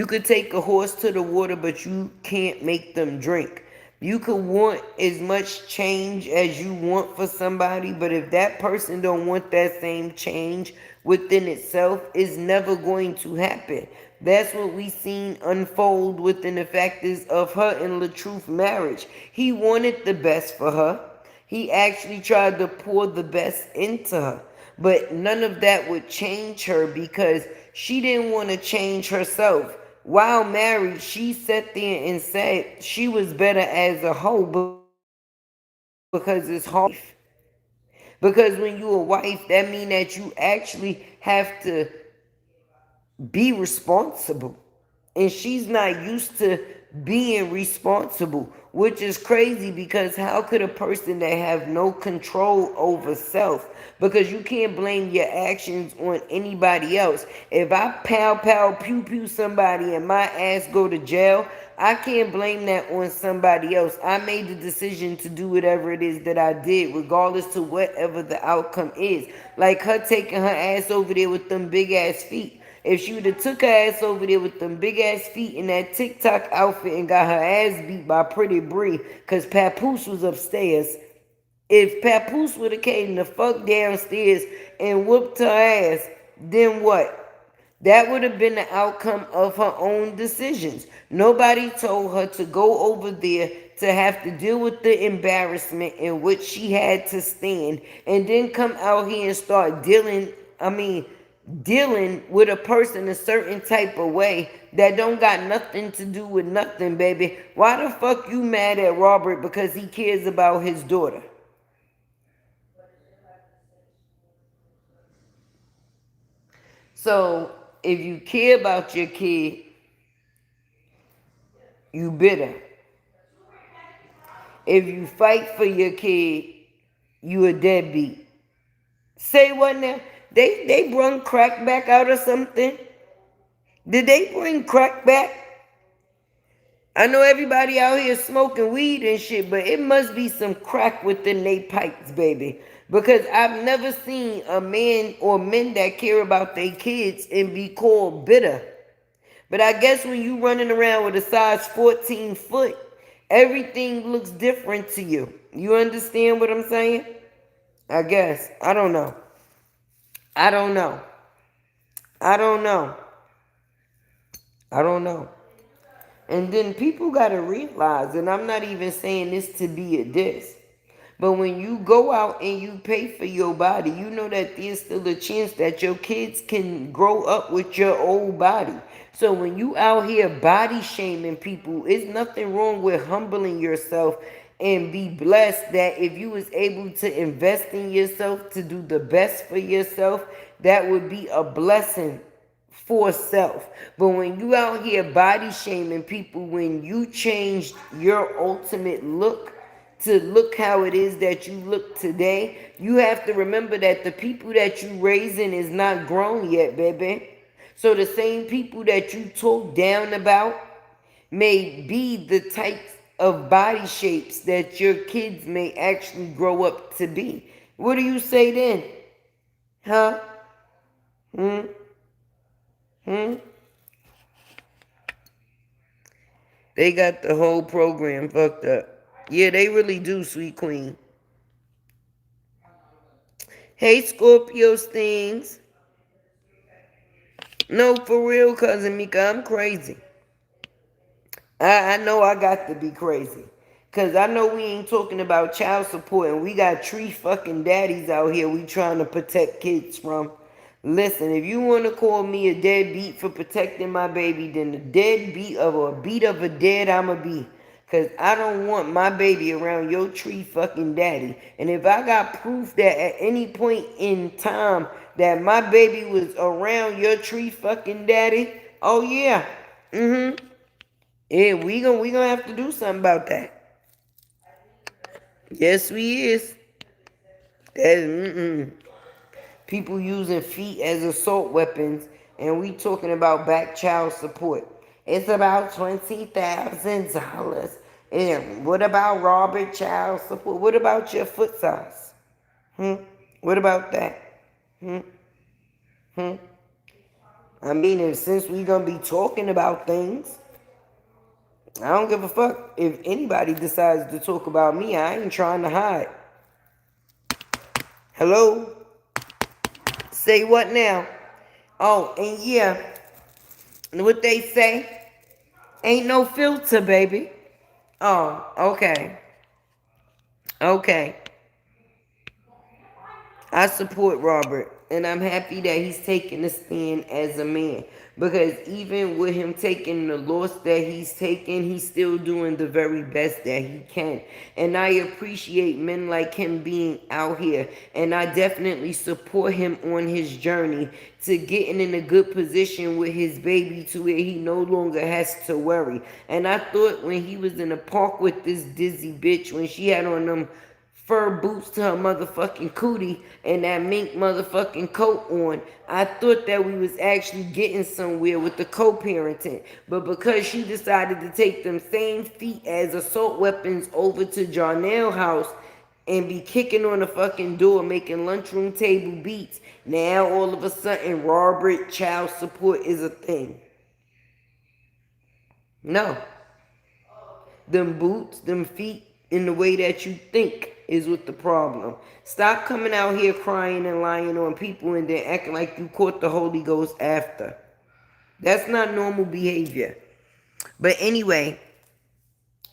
could take a horse to the water, but you can't make them drink. You could want as much change as you want for somebody, but if that person don't want that same change within itself, it's never going to happen. That's what we seen unfold within the factors of her and LaTruth marriage. He wanted the best for her. He actually tried to pour the best into her. But none of that would change her because she didn't want to change herself. While married, she sat there and said she was better as a hoe because it's hard. Because when you're a wife, that means that you actually have to be responsible. And she's not used to being responsible, which is crazy because how could a person that have no control over self, because you can't blame your actions on anybody else. If I pow pow pew pew somebody and my ass go to jail, I can't blame that on somebody else. I made the decision to do whatever it is that I did, regardless to whatever the outcome is. Like her taking her ass over there with them big ass feet. If she would have took her ass over there with them big ass feet in that TikTok outfit and got her ass beat by Pretty Bree, cause Papoose was upstairs. If Papoose would have came the fuck downstairs and whooped her ass, then what? That would have been the outcome of her own decisions. Nobody told her to go over there to have to deal with the embarrassment in which she had to stand and then come out here and start dealing with a person a certain type of way that don't got nothing to do with nothing, baby. Why the fuck you mad at Robert because he cares about his daughter? So, if you care about your kid, you bitter. If you fight for your kid, you a deadbeat. Say what now? They bring crack back out or something? Did they bring crack back? I know everybody out here smoking weed and shit, but it must be some crack within they pipes, baby. Because I've never seen a man or men that care about their kids and be called bitter. But I guess when you running around with a size 14 foot, everything looks different to you. You understand what I'm saying? I guess. I don't know. I don't know. I don't know. I don't know. And then people got to realize, and I'm not even saying this to be a diss, but when you go out and you pay for your body, you know that there's still a chance that your kids can grow up with your old body. So when you out here body shaming people, it's nothing wrong with humbling yourself and be blessed that if you was able to invest in yourself to do the best for yourself, that would be a blessing for self. But when you out here body shaming people, when you changed your ultimate look to look how it is that you look today, you have to remember that the people that you raising is not grown yet, baby. So the same people that you talk down about may be the types of body shapes that your kids may actually grow up to be. What do you say then? Huh? They got the whole program fucked up. Yeah, they really do, sweet queen. Hey, Scorpio stings. No, for real, cousin Mika, I'm crazy. I know I got to be crazy. Because I know we ain't talking about child support and we got tree fucking daddies out here we trying to protect kids from. Listen, if you want to call me a deadbeat for protecting my baby, then the deadbeat of a beat of a dead I'ma be. Because I don't want my baby around your tree fucking daddy. And if I got proof that at any point in time that my baby was around your tree fucking daddy, oh yeah. Yeah, we gonna have to do something about that. Yes, we is. That people using feet as assault weapons, and we talking about back child support. It's about $20,000. And what about Robert child support? What about your foot size? What about that? I mean, and since we gonna be talking about things, I don't give a fuck if anybody decides to talk about me. I ain't trying to hide. Hello? Say what now? Oh, and yeah, what they say? Ain't no filter, baby. Oh, okay. Okay. I support Robert, and I'm happy that he's taking a stand as a man. Because even with him taking the loss that he's taking, he's still doing the very best that he can. And I appreciate men like him being out here. And I definitely support him on his journey to getting in a good position with his baby to where he no longer has to worry. And I thought when he was in the park with this dizzy bitch, when she had on them fur boots to her motherfucking cootie and that mink motherfucking coat on, I thought that we was actually getting somewhere with the co-parenting. But because she decided to take them same feet as assault weapons over to Jarnell's house and be kicking on the fucking door, making lunchroom table beats. Now all of a sudden, Robert child support is a thing. No. Them boots, them feet, in the way that you think is what the problem. Stop coming out here crying and lying on people and then acting like you caught the Holy Ghost after. That's not normal behavior. But anyway,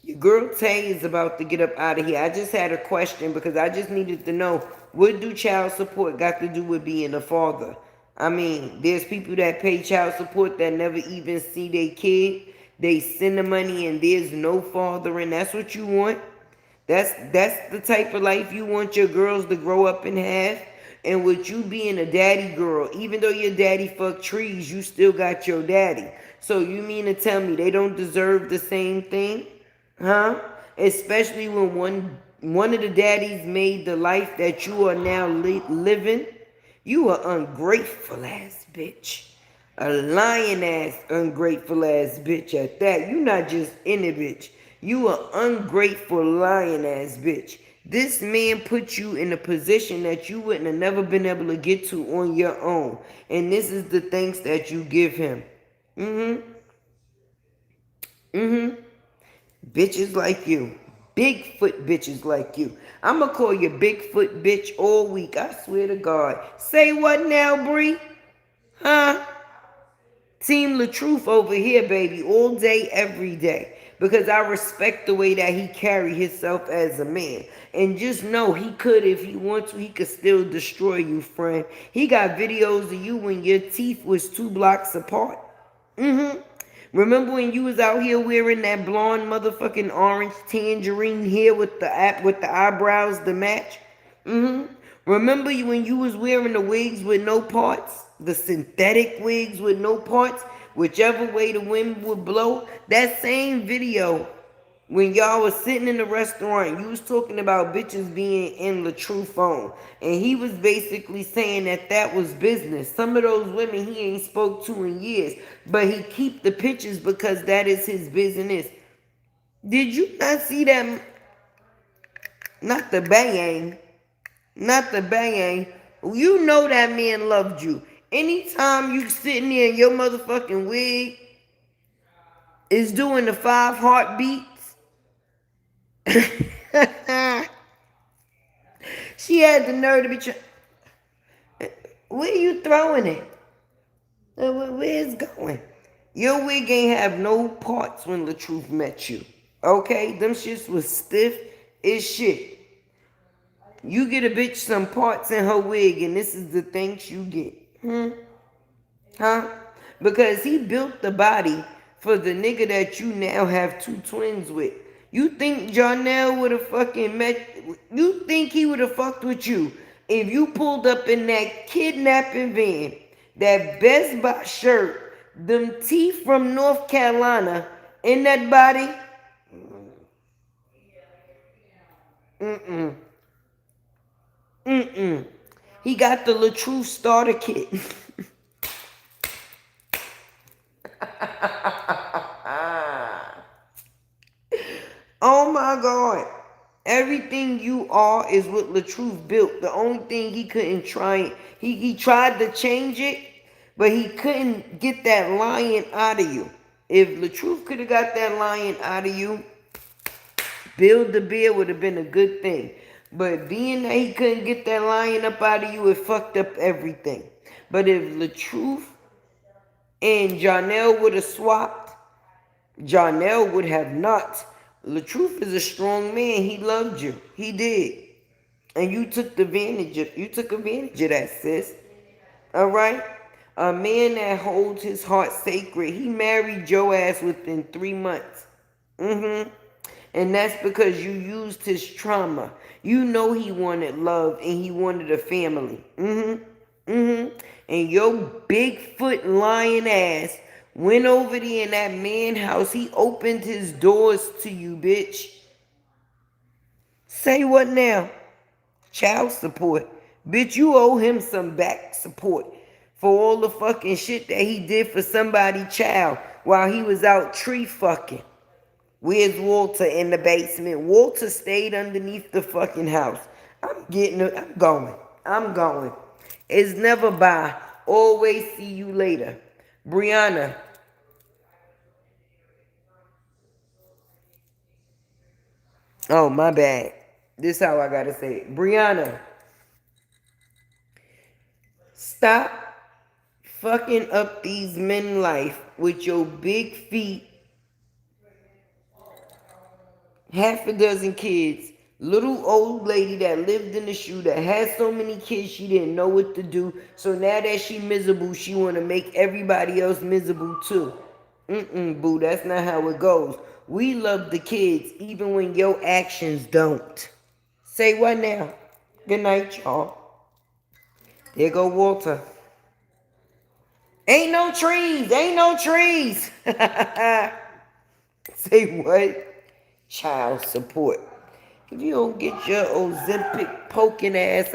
your girl Tay is about to get up out of here. I just had a question because I just needed to know, what do child support got to do with being a father? I mean, there's people that pay child support that never even see their kid. They send the money and there's no father, and that's what you want? That's the type of life you want your girls to grow up and have? And with you being a daddy girl, even though your daddy fucked trees, you still got your daddy. So you mean to tell me they don't deserve the same thing? Huh? Especially when one of the daddies made the life that you are now living. You are ungrateful ass bitch. A lying ass ungrateful ass bitch at that. You not just any bitch. You are ungrateful lying ass bitch. This man put you in a position that you wouldn't have never been able to get to on your own. And this is the thanks that you give him. Bitches like you. Bigfoot bitches like you. I'ma call you Bigfoot bitch all week. I swear to God. Say what now, Bree? Huh? Team LaTruth over here, baby. All day, every day. Because I respect the way that he carry himself as a man. And just know he could, if he wants to, he could still destroy you, friend. He got videos of you when your teeth was 2 blocks apart. Remember when you was out here wearing that blonde motherfucking orange tangerine hair with the eyebrows to match? Remember when you was wearing the wigs with no parts? The synthetic wigs with no parts? Whichever way the wind would blow? That same video, when y'all was sitting in the restaurant, you was talking about bitches being in LaTruth phone. And he was basically saying that that was business. Some of those women he ain't spoke to in years. But he keep the pictures because that is his business. Did you not see that? Not the bang. Not the bang. You know that man loved you. Anytime you sitting there in your motherfucking wig is doing the 5 heartbeats. She had the nerve to be where you throwing it? Where it's going? Your wig ain't have no parts when LaTruth met you. Okay? Them shits was stiff as shit. You get a bitch some parts in her wig and this is the thanks you get. Huh? Because he built the body for the nigga that you now have 2 twins with. You think Jarnell would have fucking met... You think he would have fucked with you if you pulled up in that kidnapping van, that Best Buy shirt, them teeth from North Carolina, in that body? He got the LaTruth starter kit. Oh my God. Everything you are is what LaTruth built. The only thing he couldn't try, he tried to change it, but he couldn't get that lion out of you. If LaTruth could have got that lion out of you, Build the Bear would have been a good thing. But being that he couldn't get that lion up out of you, it fucked up everything. But if LaTruth and Jarnell would have swapped, Jarnell would have not. LaTruth is a strong man. He loved you. He did. And you took advantage of that, sis. Alright? A man that holds his heart sacred. He married your ass within 3 months. And that's because you used his trauma. You know he wanted love and he wanted a family. And your Bigfoot lion ass went over there in that man house. He opened his doors to you, bitch. Say what now? Child support. Bitch, you owe him some back support for all the fucking shit that he did for somebody's child while he was out tree fucking. Where's Walter in the basement? Walter stayed underneath the fucking house. I'm going. I'm going. It's never bye. Always see you later. Briana. Oh, my bad. This how I gotta say it. Briana. Stop fucking up these men life with your big feet, half a dozen kids, little old lady that lived in the shoe that had so many kids she didn't know what to do. So now that she miserable, she want to make everybody else miserable too. Boo, that's not how it goes. We love the kids even when your actions don't. Say what now? Good night, y'all. There go Walter. Ain't no trees. Ain't no trees. Say what? Child support. If you don't get your Ozempic poking ass